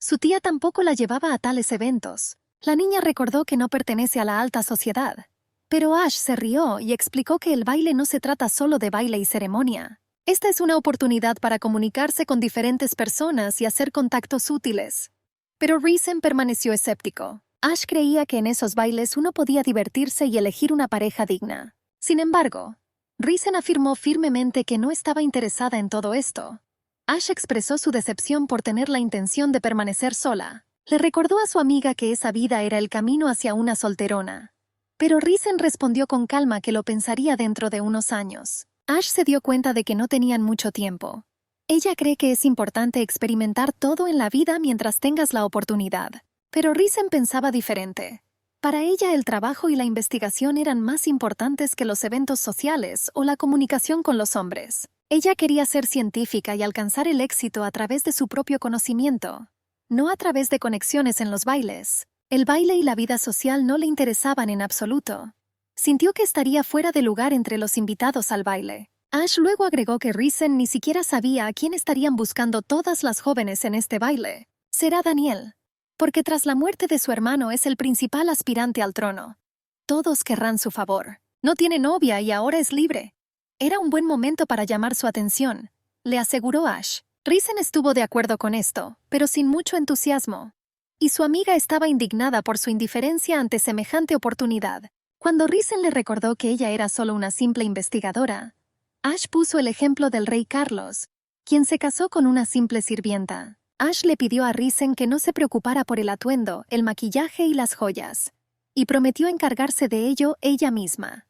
Su tía tampoco la llevaba a tales eventos. La niña recordó que no pertenece a la alta sociedad, pero Ash se rió y explicó que el baile no se trata solo de baile y ceremonia. Esta es una oportunidad para comunicarse con diferentes personas y hacer contactos útiles. Pero Risen permaneció escéptico. Ash creía que en esos bailes uno podía divertirse y elegir una pareja digna. Sin embargo, Risen afirmó firmemente que no estaba interesada en todo esto. Ash expresó su decepción por tener la intención de permanecer sola. Le recordó a su amiga que esa vida era el camino hacia una solterona. Pero Risen respondió con calma que lo pensaría dentro de unos años. Ash se dio cuenta de que no tenían mucho tiempo. Ella cree que es importante experimentar todo en la vida mientras tengas la oportunidad. Pero Risen pensaba diferente. Para ella el trabajo y la investigación eran más importantes que los eventos sociales o la comunicación con los hombres. Ella quería ser científica y alcanzar el éxito a través de su propio conocimiento, no a través de conexiones en los bailes. El baile y la vida social no le interesaban en absoluto. Sintió que estaría fuera de lugar entre los invitados al baile. Ash luego agregó que Risen ni siquiera sabía a quién estarían buscando todas las jóvenes en este baile. Será Daniel, porque tras la muerte de su hermano es el principal aspirante al trono. Todos querrán su favor. No tiene novia y ahora es libre. Era un buen momento para llamar su atención, le aseguró Ash. Risen estuvo de acuerdo con esto, pero sin mucho entusiasmo. Y su amiga estaba indignada por su indiferencia ante semejante oportunidad. Cuando Risen le recordó que ella era solo una simple investigadora, Ash puso el ejemplo del rey Carlos, quien se casó con una simple sirvienta. Ash le pidió a Risen que no se preocupara por el atuendo, el maquillaje y las joyas, y prometió encargarse de ello ella misma.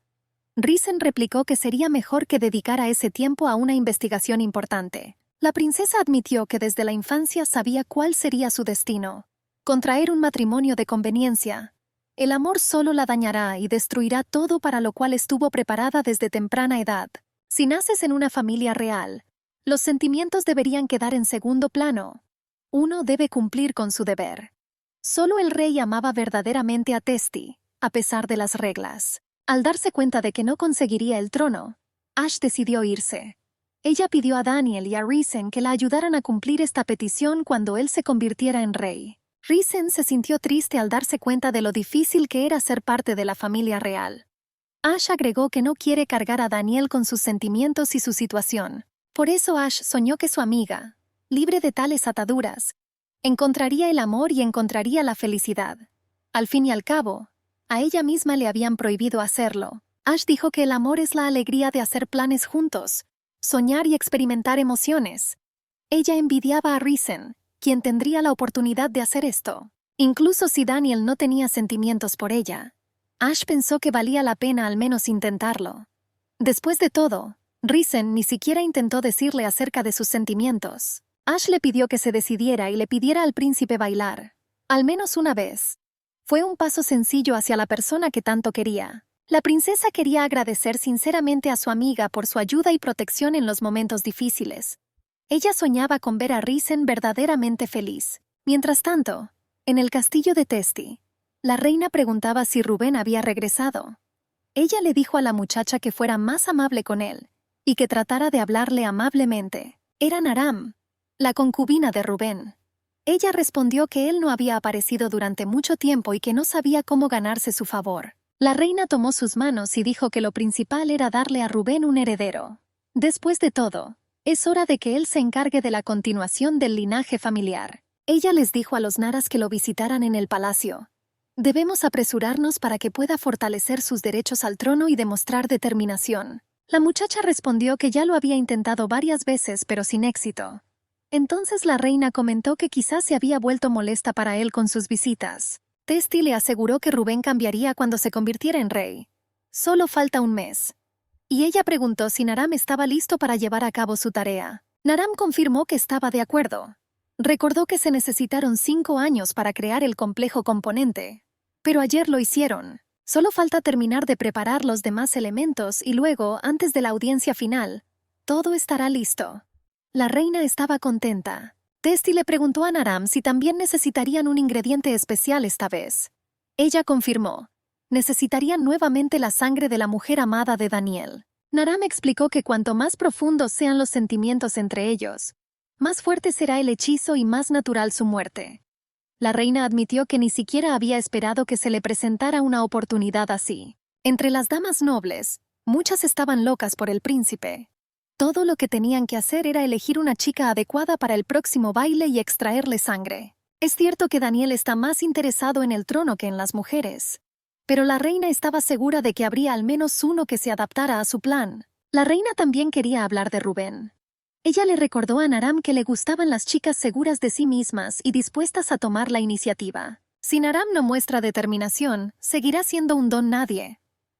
Risen replicó que sería mejor que dedicara ese tiempo a una investigación importante. La princesa admitió que desde la infancia sabía cuál sería su destino: contraer un matrimonio de conveniencia. El amor solo la dañará y destruirá todo para lo cual estuvo preparada desde temprana edad. Si naces en una familia real, los sentimientos deberían quedar en segundo plano. Uno debe cumplir con su deber. Solo el rey amaba verdaderamente a Testi, a pesar de las reglas. Al darse cuenta de que no conseguiría el trono, Ash decidió irse. Ella pidió a Daniel y a Risen que la ayudaran a cumplir esta petición cuando él se convirtiera en rey. Risen se sintió triste al darse cuenta de lo difícil que era ser parte de la familia real. Ash agregó que no quiere cargar a Daniel con sus sentimientos y su situación. Por eso Ash soñó que su amiga, libre de tales ataduras, encontraría el amor y encontraría la felicidad. Al fin y al cabo, a ella misma le habían prohibido hacerlo. Ash dijo que el amor es la alegría de hacer planes juntos, soñar y experimentar emociones. Ella envidiaba a Risen, quien tendría la oportunidad de hacer esto. Incluso si Daniel no tenía sentimientos por ella, Ash pensó que valía la pena al menos intentarlo. Después de todo, Risen ni siquiera intentó decirle acerca de sus sentimientos. Ash le pidió que se decidiera y le pidiera al príncipe bailar, al menos una vez. Fue un paso sencillo hacia la persona que tanto quería. La princesa quería agradecer sinceramente a su amiga por su ayuda y protección en los momentos difíciles. Ella soñaba con ver a Risen verdaderamente feliz. Mientras tanto, en el castillo de Testi, la reina preguntaba si Rubén había regresado. Ella le dijo a la muchacha que fuera más amable con él y que tratara de hablarle amablemente. Era Naram, la concubina de Rubén. Ella respondió que él no había aparecido durante mucho tiempo y que no sabía cómo ganarse su favor. La reina tomó sus manos y dijo que lo principal era darle a Rubén un heredero. Después de todo, es hora de que él se encargue de la continuación del linaje familiar. Ella les dijo a los naras que lo visitaran en el palacio. Debemos apresurarnos para que pueda fortalecer sus derechos al trono y demostrar determinación. La muchacha respondió que ya lo había intentado varias veces pero sin éxito. Entonces la reina comentó que quizás se había vuelto molesta para él con sus visitas. Testi le aseguró que Rubén cambiaría cuando se convirtiera en rey. Solo falta un mes. Y ella preguntó si Naram estaba listo para llevar a cabo su tarea. Naram confirmó que estaba de acuerdo. Recordó que se necesitaron 5 años para crear el complejo componente. Pero ayer lo hicieron. Solo falta terminar de preparar los demás elementos y luego, antes de la audiencia final, todo estará listo. La reina estaba contenta. Testi le preguntó a Naram si también necesitarían un ingrediente especial esta vez. Ella confirmó. Necesitarían nuevamente la sangre de la mujer amada de Daniel. Naram explicó que cuanto más profundos sean los sentimientos entre ellos, más fuerte será el hechizo y más natural su muerte. La reina admitió que ni siquiera había esperado que se le presentara una oportunidad así. Entre las damas nobles, muchas estaban locas por el príncipe. Todo lo que tenían que hacer era elegir una chica adecuada para el próximo baile y extraerle sangre. Es cierto que Daniel está más interesado en el trono que en las mujeres. Pero la reina estaba segura de que habría al menos uno que se adaptara a su plan. La reina también quería hablar de Rubén. Ella le recordó a Naram que le gustaban las chicas seguras de sí mismas y dispuestas a tomar la iniciativa. Si Naram no muestra determinación, seguirá siendo un don nadie.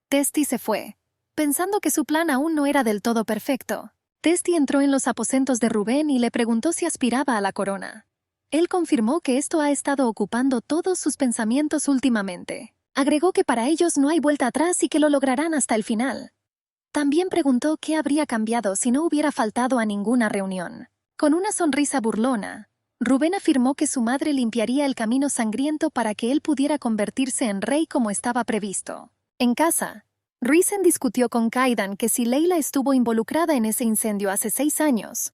Testi se fue, pensando que su plan aún no era del todo perfecto. Testi entró en los aposentos de Rubén y le preguntó si aspiraba a la corona. Él confirmó que esto ha estado ocupando todos sus pensamientos últimamente. Agregó que para ellos no hay vuelta atrás y que lo lograrán hasta el final. También preguntó qué habría cambiado si no hubiera faltado a ninguna reunión. Con una sonrisa burlona, Rubén afirmó que su madre limpiaría el camino sangriento para que él pudiera convertirse en rey como estaba previsto. En casa, Risen discutió con Kaidan que si Layla estuvo involucrada en ese incendio hace 6 años,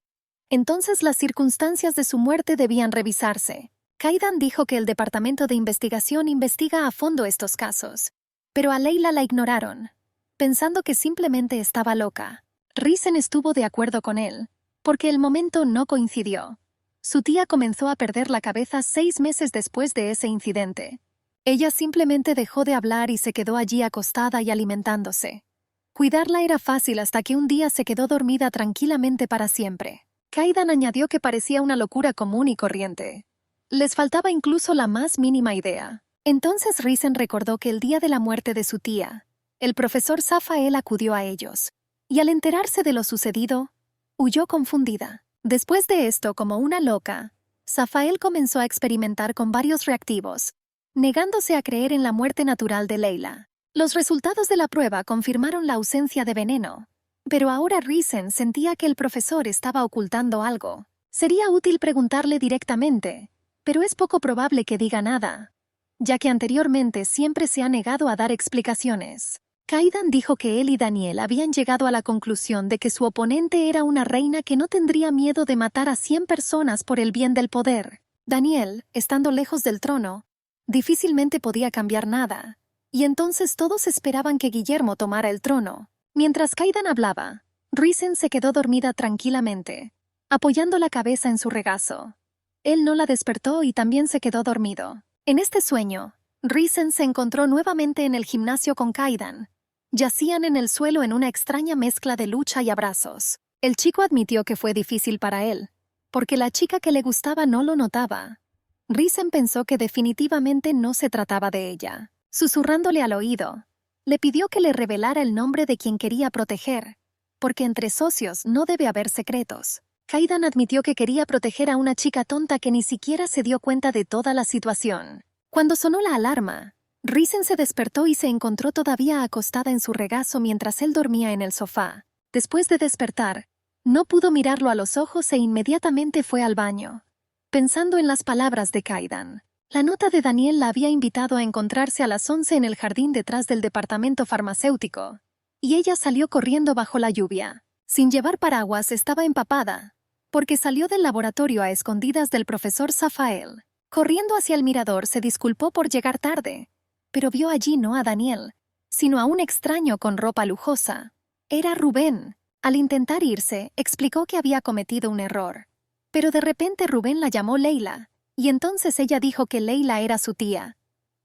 entonces las circunstancias de su muerte debían revisarse. Kaidan dijo que el departamento de investigación investiga a fondo estos casos, pero a Layla la ignoraron, pensando que simplemente estaba loca. Risen estuvo de acuerdo con él, porque el momento no coincidió. Su tía comenzó a perder la cabeza 6 meses después de ese incidente. Ella simplemente dejó de hablar y se quedó allí acostada y alimentándose. Cuidarla era fácil hasta que un día se quedó dormida tranquilamente para siempre. Kaidan añadió que parecía una locura común y corriente. Les faltaba incluso la más mínima idea. Entonces Risen recordó que el día de la muerte de su tía, el profesor Zafael acudió a ellos, y al enterarse de lo sucedido, huyó confundida. Después de esto, como una loca, Zafael comenzó a experimentar con varios reactivos, negándose a creer en la muerte natural de Layla. Los resultados de la prueba confirmaron la ausencia de veneno, pero ahora Risen sentía que el profesor estaba ocultando algo. Sería útil preguntarle directamente, pero es poco probable que diga nada, ya que anteriormente siempre se ha negado a dar explicaciones. Kaidan dijo que él y Daniel habían llegado a la conclusión de que su oponente era una reina que no tendría miedo de matar a 100 personas por el bien del poder. Daniel, estando lejos del trono, difícilmente podía cambiar nada, y entonces todos esperaban que Guillermo tomara el trono. Mientras Kaidan hablaba, Risen se quedó dormida tranquilamente, apoyando la cabeza en su regazo. Él no la despertó y también se quedó dormido. En este sueño, Risen se encontró nuevamente en el gimnasio con Kaidan. Yacían en el suelo en una extraña mezcla de lucha y abrazos. El chico admitió que fue difícil para él, porque la chica que le gustaba no lo notaba. Risen pensó que definitivamente no se trataba de ella. Susurrándole al oído, le pidió que le revelara el nombre de quien quería proteger, porque entre socios no debe haber secretos. Kaidan admitió que quería proteger a una chica tonta que ni siquiera se dio cuenta de toda la situación. Cuando sonó la alarma, Risen se despertó y se encontró todavía acostada en su regazo mientras él dormía en el sofá. Después de despertar, no pudo mirarlo a los ojos e inmediatamente fue al baño, pensando en las palabras de Kaidan. La nota de Daniel la había invitado a encontrarse a las 11 en el jardín detrás del departamento farmacéutico, y ella salió corriendo bajo la lluvia. Sin llevar paraguas estaba empapada, porque salió del laboratorio a escondidas del profesor Zafael. Corriendo hacia el mirador se disculpó por llegar tarde, pero vio allí no a Daniel, sino a un extraño con ropa lujosa. Era Rubén. Al intentar irse, explicó que había cometido un error. Pero de repente Rubén la llamó Leila, y entonces ella dijo que Leila era su tía.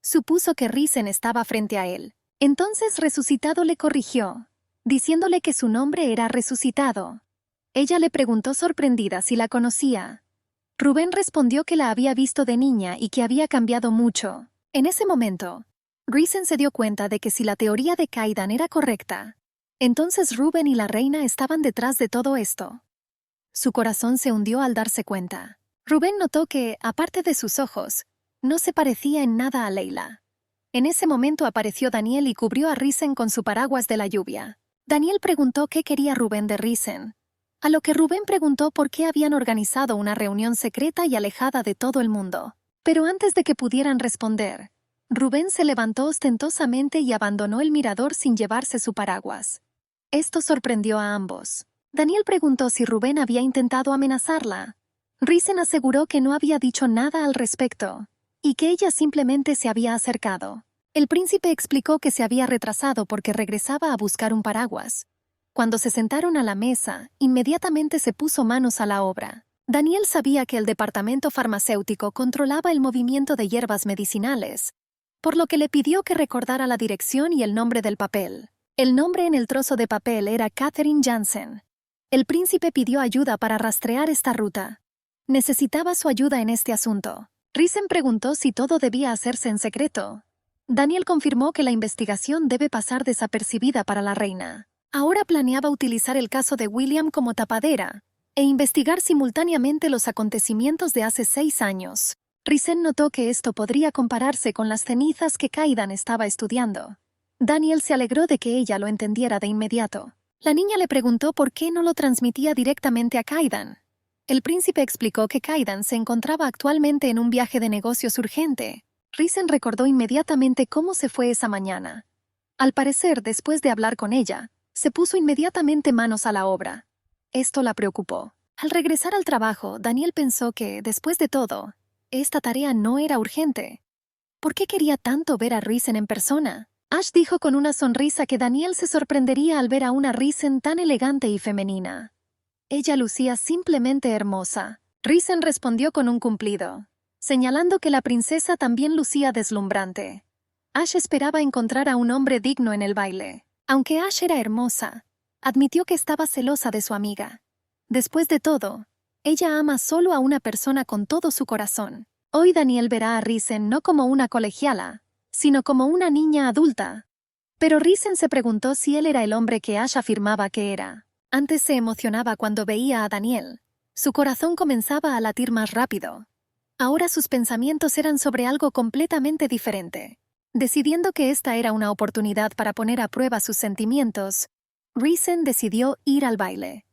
Supuso que Risen estaba frente a él. Entonces Resucitado le corrigió, diciéndole que su nombre era Resucitado. Ella le preguntó sorprendida si la conocía. Rubén respondió que la había visto de niña y que había cambiado mucho. En ese momento, Risen se dio cuenta de que si la teoría de Kaidan era correcta, entonces Rubén y la reina estaban detrás de todo esto. Su corazón se hundió al darse cuenta. Rubén notó que, aparte de sus ojos, no se parecía en nada a Leila. En ese momento apareció Daniel y cubrió a Risen con su paraguas de la lluvia. Daniel preguntó qué quería Rubén de Risen, a lo que Rubén preguntó por qué habían organizado una reunión secreta y alejada de todo el mundo. Pero antes de que pudieran responder, Rubén se levantó ostentosamente y abandonó el mirador sin llevarse su paraguas. Esto sorprendió a ambos. Daniel preguntó si Rubén había intentado amenazarla. Risen aseguró que no había dicho nada al respecto, y que ella simplemente se había acercado. El príncipe explicó que se había retrasado porque regresaba a buscar un paraguas. Cuando se sentaron a la mesa, inmediatamente se puso manos a la obra. Daniel sabía que el departamento farmacéutico controlaba el movimiento de hierbas medicinales, por lo que le pidió que recordara la dirección y el nombre del papel. El nombre en el trozo de papel era Catherine Jansen. El príncipe pidió ayuda para rastrear esta ruta. Necesitaba su ayuda en este asunto. Risen preguntó si todo debía hacerse en secreto. Daniel confirmó que la investigación debe pasar desapercibida para la reina. Ahora planeaba utilizar el caso de William como tapadera e investigar simultáneamente los acontecimientos de hace 6 años. Risen notó que esto podría compararse con las cenizas que Kaidan estaba estudiando. Daniel se alegró de que ella lo entendiera de inmediato. La niña le preguntó por qué no lo transmitía directamente a Kaidan. El príncipe explicó que Kaidan se encontraba actualmente en un viaje de negocios urgente. Risen recordó inmediatamente cómo se fue esa mañana. Al parecer, después de hablar con ella, se puso inmediatamente manos a la obra. Esto la preocupó. Al regresar al trabajo, Daniel pensó que, después de todo, esta tarea no era urgente. ¿Por qué quería tanto ver a Risen en persona? Ash dijo con una sonrisa que Daniel se sorprendería al ver a una Risen tan elegante y femenina. Ella lucía simplemente hermosa. Risen respondió con un cumplido, señalando que la princesa también lucía deslumbrante. Ash esperaba encontrar a un hombre digno en el baile. Aunque Ash era hermosa, admitió que estaba celosa de su amiga. Después de todo, ella ama solo a una persona con todo su corazón. Hoy Daniel verá a Risen no como una colegiala, sino como una niña adulta. Pero Risen se preguntó si él era el hombre que Ash afirmaba que era. Antes se emocionaba cuando veía a Daniel. Su corazón comenzaba a latir más rápido. Ahora sus pensamientos eran sobre algo completamente diferente. Decidiendo que esta era una oportunidad para poner a prueba sus sentimientos, Risen decidió ir al baile.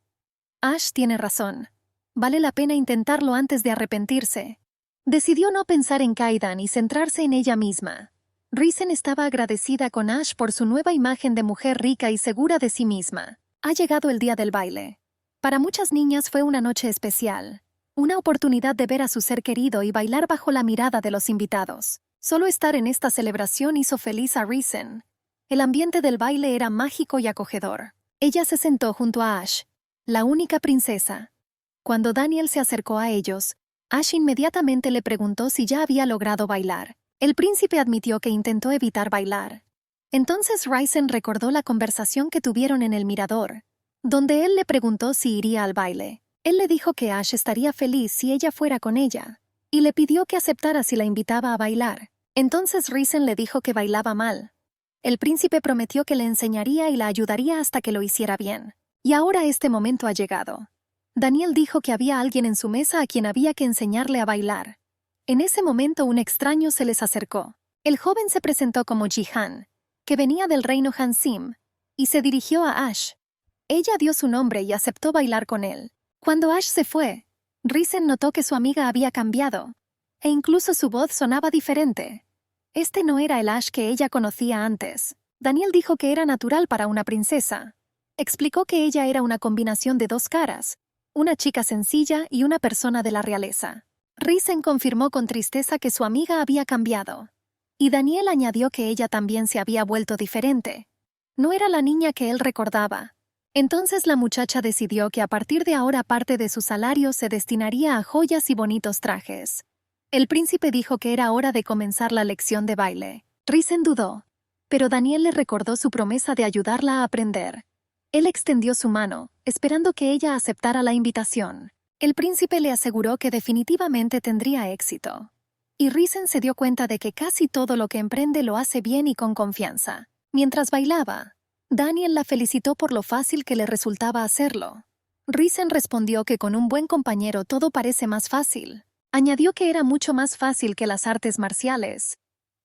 Ash tiene razón. Vale la pena intentarlo antes de arrepentirse. Decidió no pensar en Kaidan y centrarse en ella misma. Risen estaba agradecida con Ash por su nueva imagen de mujer rica y segura de sí misma. Ha llegado el día del baile. Para muchas niñas fue una noche especial. Una oportunidad de ver a su ser querido y bailar bajo la mirada de los invitados. Solo estar en esta celebración hizo feliz a Risen. El ambiente del baile era mágico y acogedor. Ella se sentó junto a Ash, la única princesa. Cuando Daniel se acercó a ellos, Ash inmediatamente le preguntó si ya había logrado bailar. El príncipe admitió que intentó evitar bailar. Entonces Risen recordó la conversación que tuvieron en el mirador, donde él le preguntó si iría al baile. Él le dijo que Ash estaría feliz si ella fuera con ella, y le pidió que aceptara si la invitaba a bailar. Entonces Risen le dijo que bailaba mal. El príncipe prometió que le enseñaría y la ayudaría hasta que lo hiciera bien. Y ahora este momento ha llegado. Daniel dijo que había alguien en su mesa a quien había que enseñarle a bailar. En ese momento un extraño se les acercó. El joven se presentó como Jihan, que venía del reino Hansim, y se dirigió a Ash. Ella dio su nombre y aceptó bailar con él. Cuando Ash se fue, Risen notó que su amiga había cambiado, e incluso su voz sonaba diferente. Este no era el Ash que ella conocía antes. Daniel dijo que era natural para una princesa. Explicó que ella era una combinación de 2 caras, una chica sencilla y una persona de la realeza. Risen confirmó con tristeza que su amiga había cambiado. Y Daniel añadió que ella también se había vuelto diferente. No era la niña que él recordaba. Entonces la muchacha decidió que a partir de ahora parte de su salario se destinaría a joyas y bonitos trajes. El príncipe dijo que era hora de comenzar la lección de baile. Risen dudó, pero Daniel le recordó su promesa de ayudarla a aprender. Él extendió su mano, esperando que ella aceptara la invitación. El príncipe le aseguró que definitivamente tendría éxito. Y Risen se dio cuenta de que casi todo lo que emprende lo hace bien y con confianza. Mientras bailaba, Daniel la felicitó por lo fácil que le resultaba hacerlo. Risen respondió que con un buen compañero todo parece más fácil. Añadió que era mucho más fácil que las artes marciales.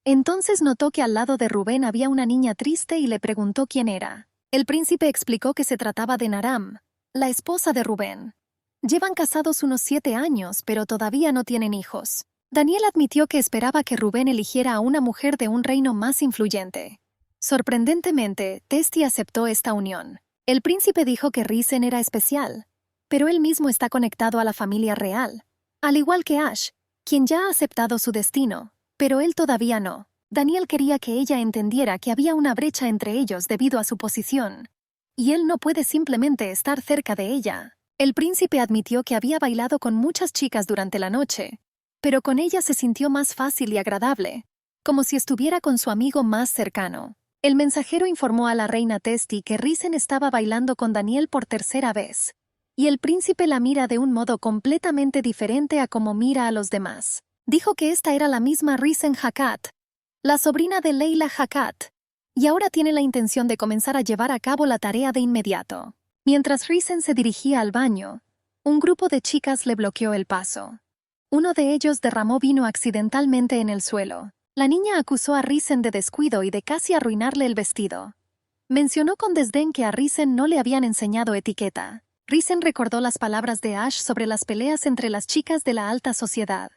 Entonces notó que al lado de Rubén había una niña triste y le preguntó quién era. El príncipe explicó que se trataba de Naram, la esposa de Rubén. Llevan casados unos 7 años, pero todavía no tienen hijos. Daniel admitió que esperaba que Rubén eligiera a una mujer de un reino más influyente. Sorprendentemente, Testi aceptó esta unión. El príncipe dijo que Risen era especial, pero él mismo está conectado a la familia real, al igual que Ash, quien ya ha aceptado su destino, pero él todavía no. Daniel quería que ella entendiera que había una brecha entre ellos debido a su posición, y él no puede simplemente estar cerca de ella. El príncipe admitió que había bailado con muchas chicas durante la noche, pero con ella se sintió más fácil y agradable, como si estuviera con su amigo más cercano. El mensajero informó a la reina Testi que Risen estaba bailando con Daniel por tercera vez, y el príncipe la mira de un modo completamente diferente a como mira a los demás. Dijo que esta era la misma Risen Hakat, la sobrina de Leila Hakat, y ahora tiene la intención de comenzar a llevar a cabo la tarea de inmediato. Mientras Risen se dirigía al baño, un grupo de chicas le bloqueó el paso. Uno de ellos derramó vino accidentalmente en el suelo. La niña acusó a Risen de descuido y de casi arruinarle el vestido. Mencionó con desdén que a Risen no le habían enseñado etiqueta. Risen recordó las palabras de Ash sobre las peleas entre las chicas de la alta sociedad,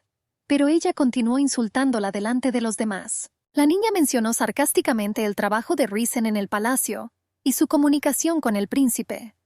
pero ella continuó insultándola delante de los demás. La niña mencionó sarcásticamente el trabajo de Risen en el palacio y su comunicación con el príncipe.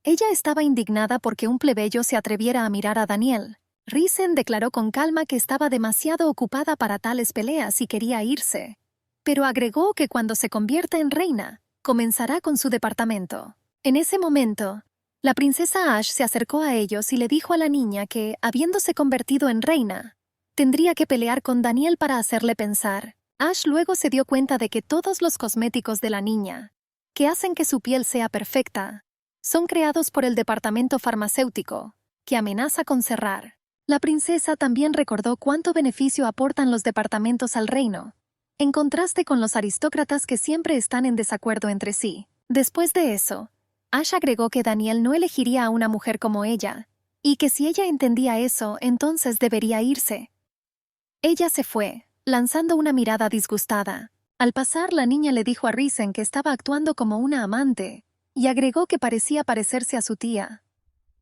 Ella estaba indignada porque un plebeyo se atreviera a mirar a Daniel. Risen declaró con calma que estaba demasiado ocupada para tales peleas y quería irse, pero agregó que cuando se convierta en reina, comenzará con su departamento. En ese momento, la princesa Ash se acercó a ellos y le dijo a la niña que, habiéndose convertido en reina, tendría que pelear con Daniel para hacerle pensar. Ash luego se dio cuenta de que todos los cosméticos de la niña, que hacen que su piel sea perfecta, son creados por el departamento farmacéutico, que amenaza con cerrar. La princesa también recordó cuánto beneficio aportan los departamentos al reino, en contraste con los aristócratas que siempre están en desacuerdo entre sí. Después de eso, Ash agregó que Daniel no elegiría a una mujer como ella, y que si ella entendía eso, entonces debería irse. Ella se fue, lanzando una mirada disgustada. Al pasar, la niña le dijo a Risen que estaba actuando como una amante, y agregó que parecía parecerse a su tía.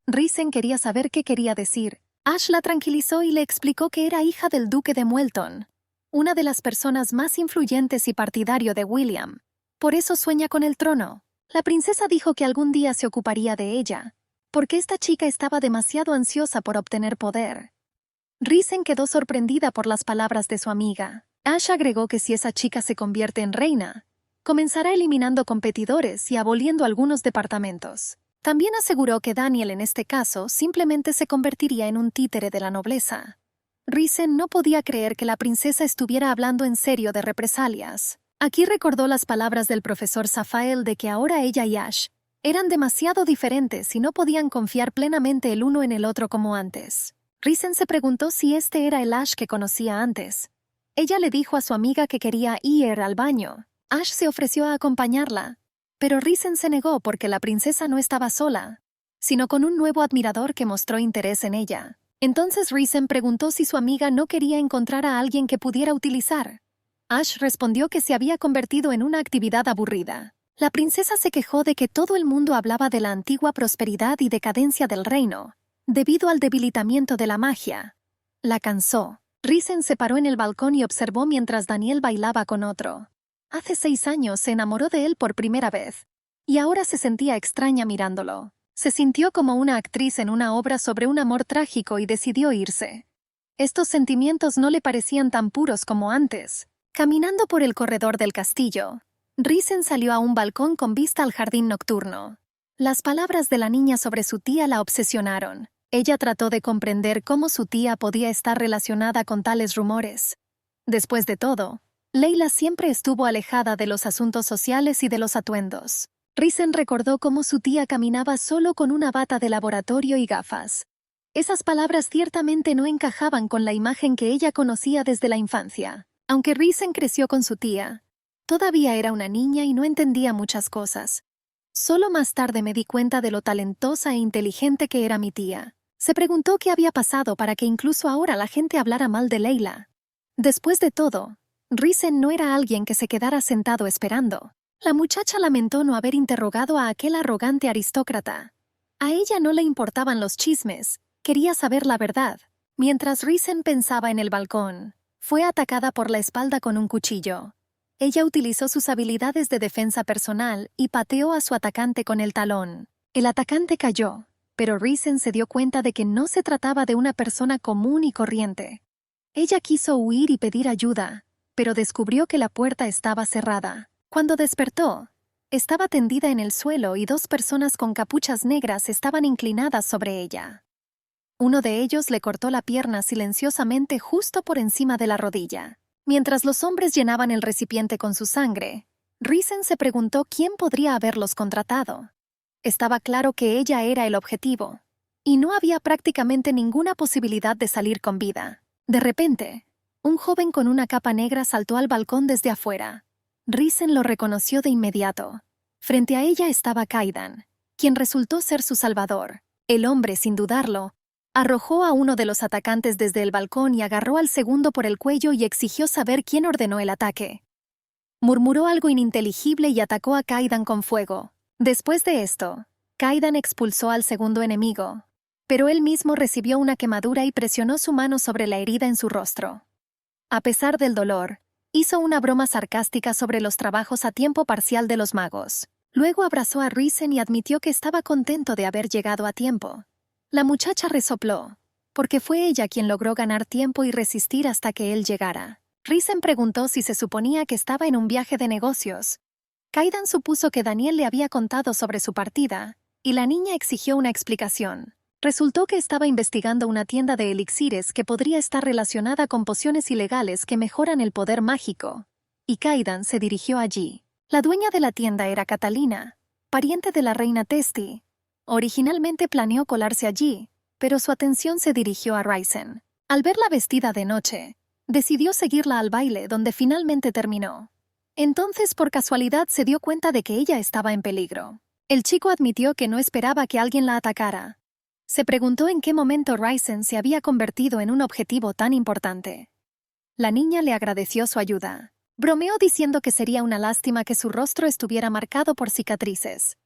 Risen quería saber qué quería decir. Ash la tranquilizó y le explicó que era hija del duque de Muelton, una de las personas más influyentes y partidario de William. Por eso sueña con el trono. La princesa dijo que algún día se ocuparía de ella, porque esta chica estaba demasiado ansiosa por obtener poder. Risen quedó sorprendida por las palabras de su amiga. Ash agregó que si esa chica se convierte en reina, comenzará eliminando competidores y aboliendo algunos departamentos. También aseguró que Daniel en este caso simplemente se convertiría en un títere de la nobleza. Risen no podía creer que la princesa estuviera hablando en serio de represalias. Aquí recordó las palabras del profesor Zafael de que ahora ella y Ash eran demasiado diferentes y no podían confiar plenamente el uno en el otro como antes. Risen se preguntó si este era el Ash que conocía antes. Ella le dijo a su amiga que quería ir al baño. Ash se ofreció a acompañarla, pero Risen se negó porque la princesa no estaba sola, sino con un nuevo admirador que mostró interés en ella. Entonces Risen preguntó si su amiga no quería encontrar a alguien que pudiera utilizar. Ash respondió que se había convertido en una actividad aburrida. La princesa se quejó de que todo el mundo hablaba de la antigua prosperidad y decadencia del reino, debido al debilitamiento de la magia. La cansó. Risen se paró en el balcón y observó mientras Daniel bailaba con otro. Hace 6 años se enamoró de él por primera vez, y ahora se sentía extraña mirándolo. Se sintió como una actriz en una obra sobre un amor trágico y decidió irse. Estos sentimientos no le parecían tan puros como antes. Caminando por el corredor del castillo, Risen salió a un balcón con vista al jardín nocturno. Las palabras de la niña sobre su tía la obsesionaron. Ella trató de comprender cómo su tía podía estar relacionada con tales rumores. Después de todo, Leila siempre estuvo alejada de los asuntos sociales y de los atuendos. Risen recordó cómo su tía caminaba solo con una bata de laboratorio y gafas. Esas palabras ciertamente no encajaban con la imagen que ella conocía desde la infancia. Aunque Risen creció con su tía, todavía era una niña y no entendía muchas cosas. Solo más tarde me di cuenta de lo talentosa e inteligente que era mi tía. Se preguntó qué había pasado para que incluso ahora la gente hablara mal de Leila. Después de todo, Risen no era alguien que se quedara sentado esperando. La muchacha lamentó no haber interrogado a aquel arrogante aristócrata. A ella no le importaban los chismes, quería saber la verdad. Mientras Risen pensaba en el balcón, fue atacada por la espalda con un cuchillo. Ella utilizó sus habilidades de defensa personal y pateó a su atacante con el talón. El atacante cayó, pero Risen se dio cuenta de que no se trataba de una persona común y corriente. Ella quiso huir y pedir ayuda, pero descubrió que la puerta estaba cerrada. Cuando despertó, estaba tendida en el suelo y dos personas con capuchas negras estaban inclinadas sobre ella. Uno de ellos le cortó la pierna silenciosamente justo por encima de la rodilla. Mientras los hombres llenaban el recipiente con su sangre, Risen se preguntó quién podría haberlos contratado. Estaba claro que ella era el objetivo, y no había prácticamente ninguna posibilidad de salir con vida. De repente, un joven con una capa negra saltó al balcón desde afuera. Risen lo reconoció de inmediato. Frente a ella estaba Kaidan, quien resultó ser su salvador. El hombre, sin dudarlo, arrojó a uno de los atacantes desde el balcón y agarró al segundo por el cuello y exigió saber quién ordenó el ataque. Murmuró algo ininteligible y atacó a Kaidan con fuego. Después de esto, Kaidan expulsó al segundo enemigo, pero él mismo recibió una quemadura y presionó su mano sobre la herida en su rostro. A pesar del dolor, hizo una broma sarcástica sobre los trabajos a tiempo parcial de los magos. Luego abrazó a Risen y admitió que estaba contento de haber llegado a tiempo. La muchacha resopló, porque fue ella quien logró ganar tiempo y resistir hasta que él llegara. Risen preguntó si se suponía que estaba en un viaje de negocios. Kaidan supuso que Daniel le había contado sobre su partida, y la niña exigió una explicación. Resultó que estaba investigando una tienda de elixires que podría estar relacionada con pociones ilegales que mejoran el poder mágico, y Kaidan se dirigió allí. La dueña de la tienda era Catalina, pariente de la reina Testi. Originalmente planeó colarse allí, pero su atención se dirigió a Risen. Al verla vestida de noche, decidió seguirla al baile donde finalmente terminó. Entonces, por casualidad, se dio cuenta de que ella estaba en peligro. El chico admitió que no esperaba que alguien la atacara. Se preguntó en qué momento Risen se había convertido en un objetivo tan importante. La niña le agradeció su ayuda. Bromeó diciendo que sería una lástima que su rostro estuviera marcado por cicatrices.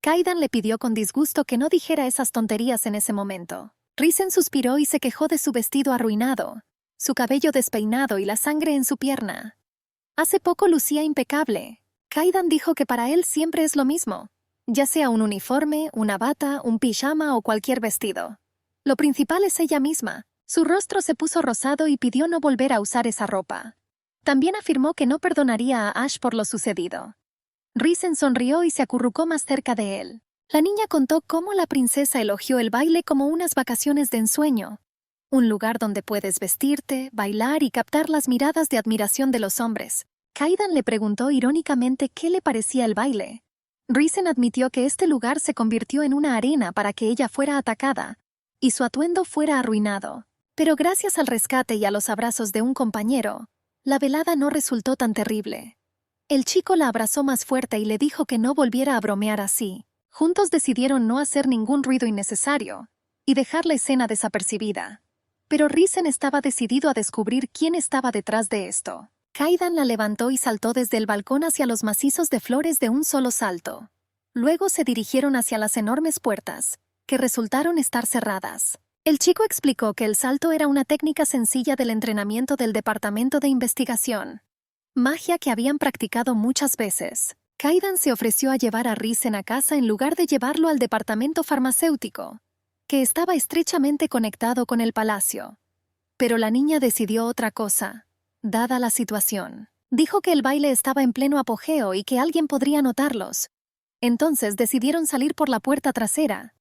Kaidan le pidió con disgusto que no dijera esas tonterías en ese momento. Risen suspiró y se quejó de su vestido arruinado, su cabello despeinado y la sangre en su pierna. Hace poco lucía impecable. Kaidan dijo que para él siempre es lo mismo, ya sea un uniforme, una bata, un pijama o cualquier vestido. Lo principal es ella misma. Su rostro se puso rosado y pidió no volver a usar esa ropa. También afirmó que no perdonaría a Ash por lo sucedido. Risen sonrió y se acurrucó más cerca de él. La niña contó cómo la princesa elogió el baile como unas vacaciones de ensueño, un lugar donde puedes vestirte, bailar y captar las miradas de admiración de los hombres. Kaidan le preguntó irónicamente qué le parecía el baile. Risen admitió que este lugar se convirtió en una arena para que ella fuera atacada y su atuendo fuera arruinado. Pero gracias al rescate y a los abrazos de un compañero, la velada no resultó tan terrible. El chico la abrazó más fuerte y le dijo que no volviera a bromear así. Juntos decidieron no hacer ningún ruido innecesario y dejar la escena desapercibida. Pero Risen estaba decidido a descubrir quién estaba detrás de esto. Kaidan la levantó y saltó desde el balcón hacia los macizos de flores de un solo salto. Luego se dirigieron hacia las enormes puertas, que resultaron estar cerradas. El chico explicó que el salto era una técnica sencilla del entrenamiento del Departamento de Investigación, magia que habían practicado muchas veces. Kaidan se ofreció a llevar a Risen a casa en lugar de llevarlo al departamento farmacéutico, que estaba estrechamente conectado con el palacio. Pero la niña decidió otra cosa, dada la situación. Dijo que el baile estaba en pleno apogeo y que alguien podría notarlos. Entonces decidieron salir por la puerta trasera.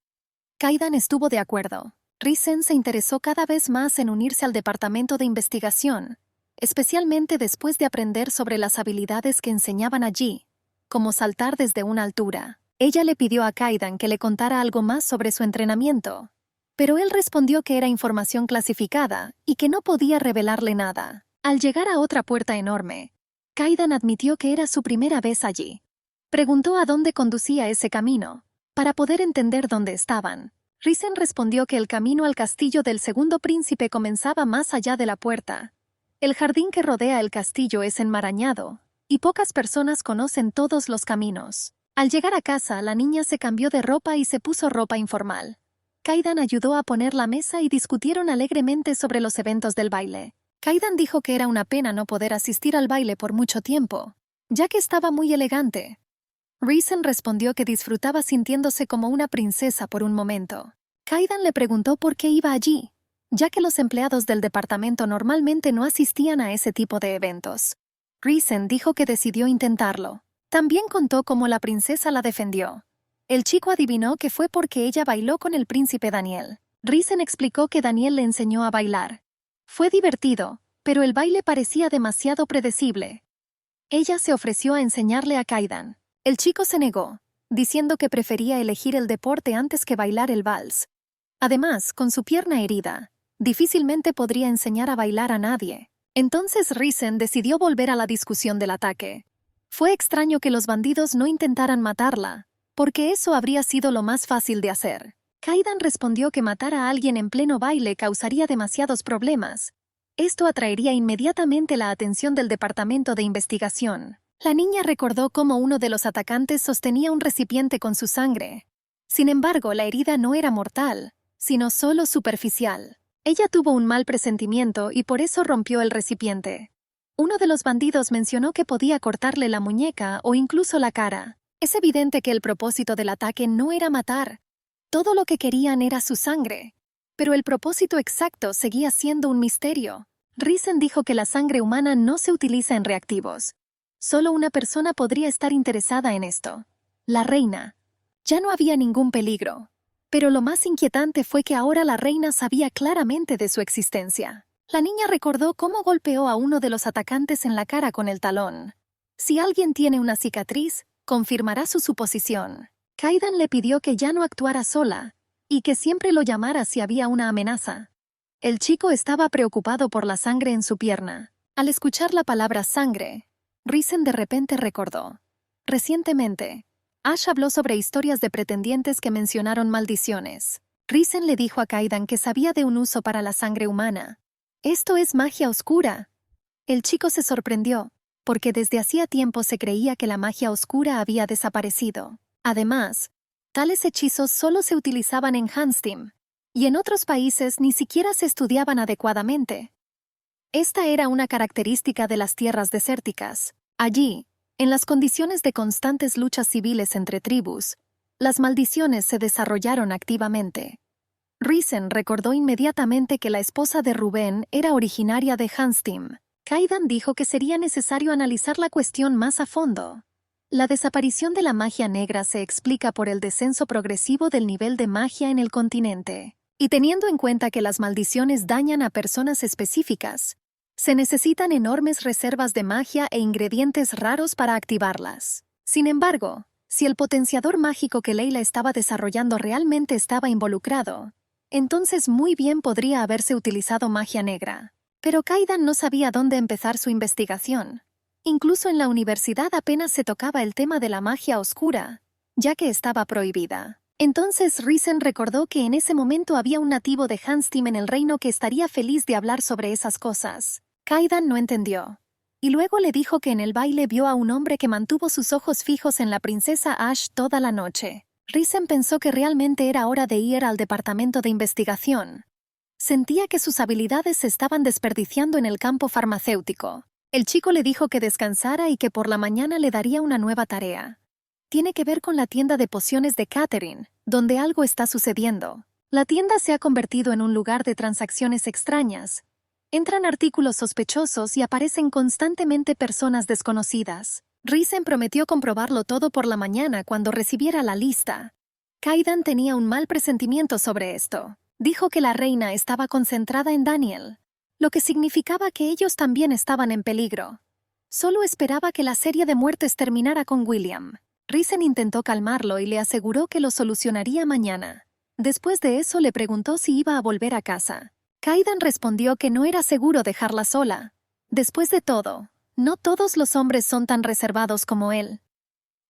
Kaidan estuvo de acuerdo. Risen se interesó cada vez más en unirse al departamento de investigación, especialmente después de aprender sobre las habilidades que enseñaban allí, como saltar desde una altura. Ella le pidió a Kaidan que le contara algo más sobre su entrenamiento, pero él respondió que era información clasificada y que no podía revelarle nada. Al llegar a otra puerta enorme, Kaidan admitió que era su primera vez allí. Preguntó a dónde conducía ese camino, para poder entender dónde estaban. Risen respondió que el camino al castillo del segundo príncipe comenzaba más allá de la puerta. El jardín que rodea el castillo es enmarañado, y pocas personas conocen todos los caminos. Al llegar a casa, la niña se cambió de ropa y se puso ropa informal. Kaidan ayudó a poner la mesa y discutieron alegremente sobre los eventos del baile. Kaidan dijo que era una pena no poder asistir al baile por mucho tiempo, ya que estaba muy elegante. Risen respondió que disfrutaba sintiéndose como una princesa por un momento. Kaidan le preguntó por qué iba allí, ya que los empleados del departamento normalmente no asistían a ese tipo de eventos. Risen dijo que decidió intentarlo. También contó cómo la princesa la defendió. El chico adivinó que fue porque ella bailó con el príncipe Daniel. Risen explicó que Daniel le enseñó a bailar. Fue divertido, pero el baile parecía demasiado predecible. Ella se ofreció a enseñarle a Kaidan. El chico se negó, diciendo que prefería elegir el deporte antes que bailar el vals. Además, con su pierna herida, difícilmente podría enseñar a bailar a nadie. Entonces Risen decidió volver a la discusión del ataque. Fue extraño que los bandidos no intentaran matarla, porque eso habría sido lo más fácil de hacer. Kaidan respondió que matar a alguien en pleno baile causaría demasiados problemas. Esto atraería inmediatamente la atención del departamento de investigación. La niña recordó cómo uno de los atacantes sostenía un recipiente con su sangre. Sin embargo, la herida no era mortal, sino solo superficial. Ella tuvo un mal presentimiento y por eso rompió el recipiente. Uno de los bandidos mencionó que podía cortarle la muñeca o incluso la cara. Es evidente que el propósito del ataque no era matar. Todo lo que querían era su sangre. Pero el propósito exacto seguía siendo un misterio. Risen dijo que la sangre humana no se utiliza en reactivos. Solo una persona podría estar interesada en esto. La reina. Ya no había ningún peligro. Pero lo más inquietante fue que ahora la reina sabía claramente de su existencia. La niña recordó cómo golpeó a uno de los atacantes en la cara con el talón. Si alguien tiene una cicatriz, confirmará su suposición. Kaidan le pidió que ya no actuara sola, y que siempre lo llamara si había una amenaza. El chico estaba preocupado por la sangre en su pierna. Al escuchar la palabra sangre, Risen de repente recordó. Recientemente, Ash habló sobre historias de pretendientes que mencionaron maldiciones. Risen le dijo a Kaidan que sabía de un uso para la sangre humana. «Esto es magia oscura». El chico se sorprendió, porque desde hacía tiempo se creía que la magia oscura había desaparecido. Además, tales hechizos solo se utilizaban en Hanstim, y en otros países ni siquiera se estudiaban adecuadamente. Esta era una característica de las tierras desérticas. Allí, en las condiciones de constantes luchas civiles entre tribus, las maldiciones se desarrollaron activamente. Risen recordó inmediatamente que la esposa de Rubén era originaria de Hanstim. Kaidan dijo que sería necesario analizar la cuestión más a fondo. La desaparición de la magia negra se explica por el descenso progresivo del nivel de magia en el continente. Y teniendo en cuenta que las maldiciones dañan a personas específicas, se necesitan enormes reservas de magia e ingredientes raros para activarlas. Sin embargo, si el potenciador mágico que Leila estaba desarrollando realmente estaba involucrado, entonces muy bien podría haberse utilizado magia negra. Pero Kaidan no sabía dónde empezar su investigación. Incluso en la universidad apenas se tocaba el tema de la magia oscura, ya que estaba prohibida. Entonces Risen recordó que en ese momento había un nativo de Hanstim en el reino que estaría feliz de hablar sobre esas cosas. Kaidan no entendió. Y luego le dijo que en el baile vio a un hombre que mantuvo sus ojos fijos en la princesa Ash toda la noche. Risen pensó que realmente era hora de ir al departamento de investigación. Sentía que sus habilidades se estaban desperdiciando en el campo farmacéutico. El chico le dijo que descansara y que por la mañana le daría una nueva tarea. Tiene que ver con la tienda de pociones de Catherine, donde algo está sucediendo. La tienda se ha convertido en un lugar de transacciones extrañas. Entran artículos sospechosos y aparecen constantemente personas desconocidas. Risen prometió comprobarlo todo por la mañana cuando recibiera la lista. Kaidan tenía un mal presentimiento sobre esto. Dijo que la reina estaba concentrada en Daniel, lo que significaba que ellos también estaban en peligro. Solo esperaba que la serie de muertes terminara con William. Risen intentó calmarlo y le aseguró que lo solucionaría mañana. Después de eso le preguntó si iba a volver a casa. Kaidan respondió que no era seguro dejarla sola. Después de todo, no todos los hombres son tan reservados como él.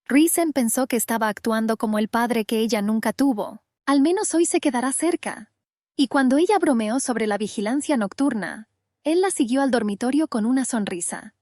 Risen pensó que estaba actuando como el padre que ella nunca tuvo. Al menos hoy se quedará cerca. Y cuando ella bromeó sobre la vigilancia nocturna, él la siguió al dormitorio con una sonrisa.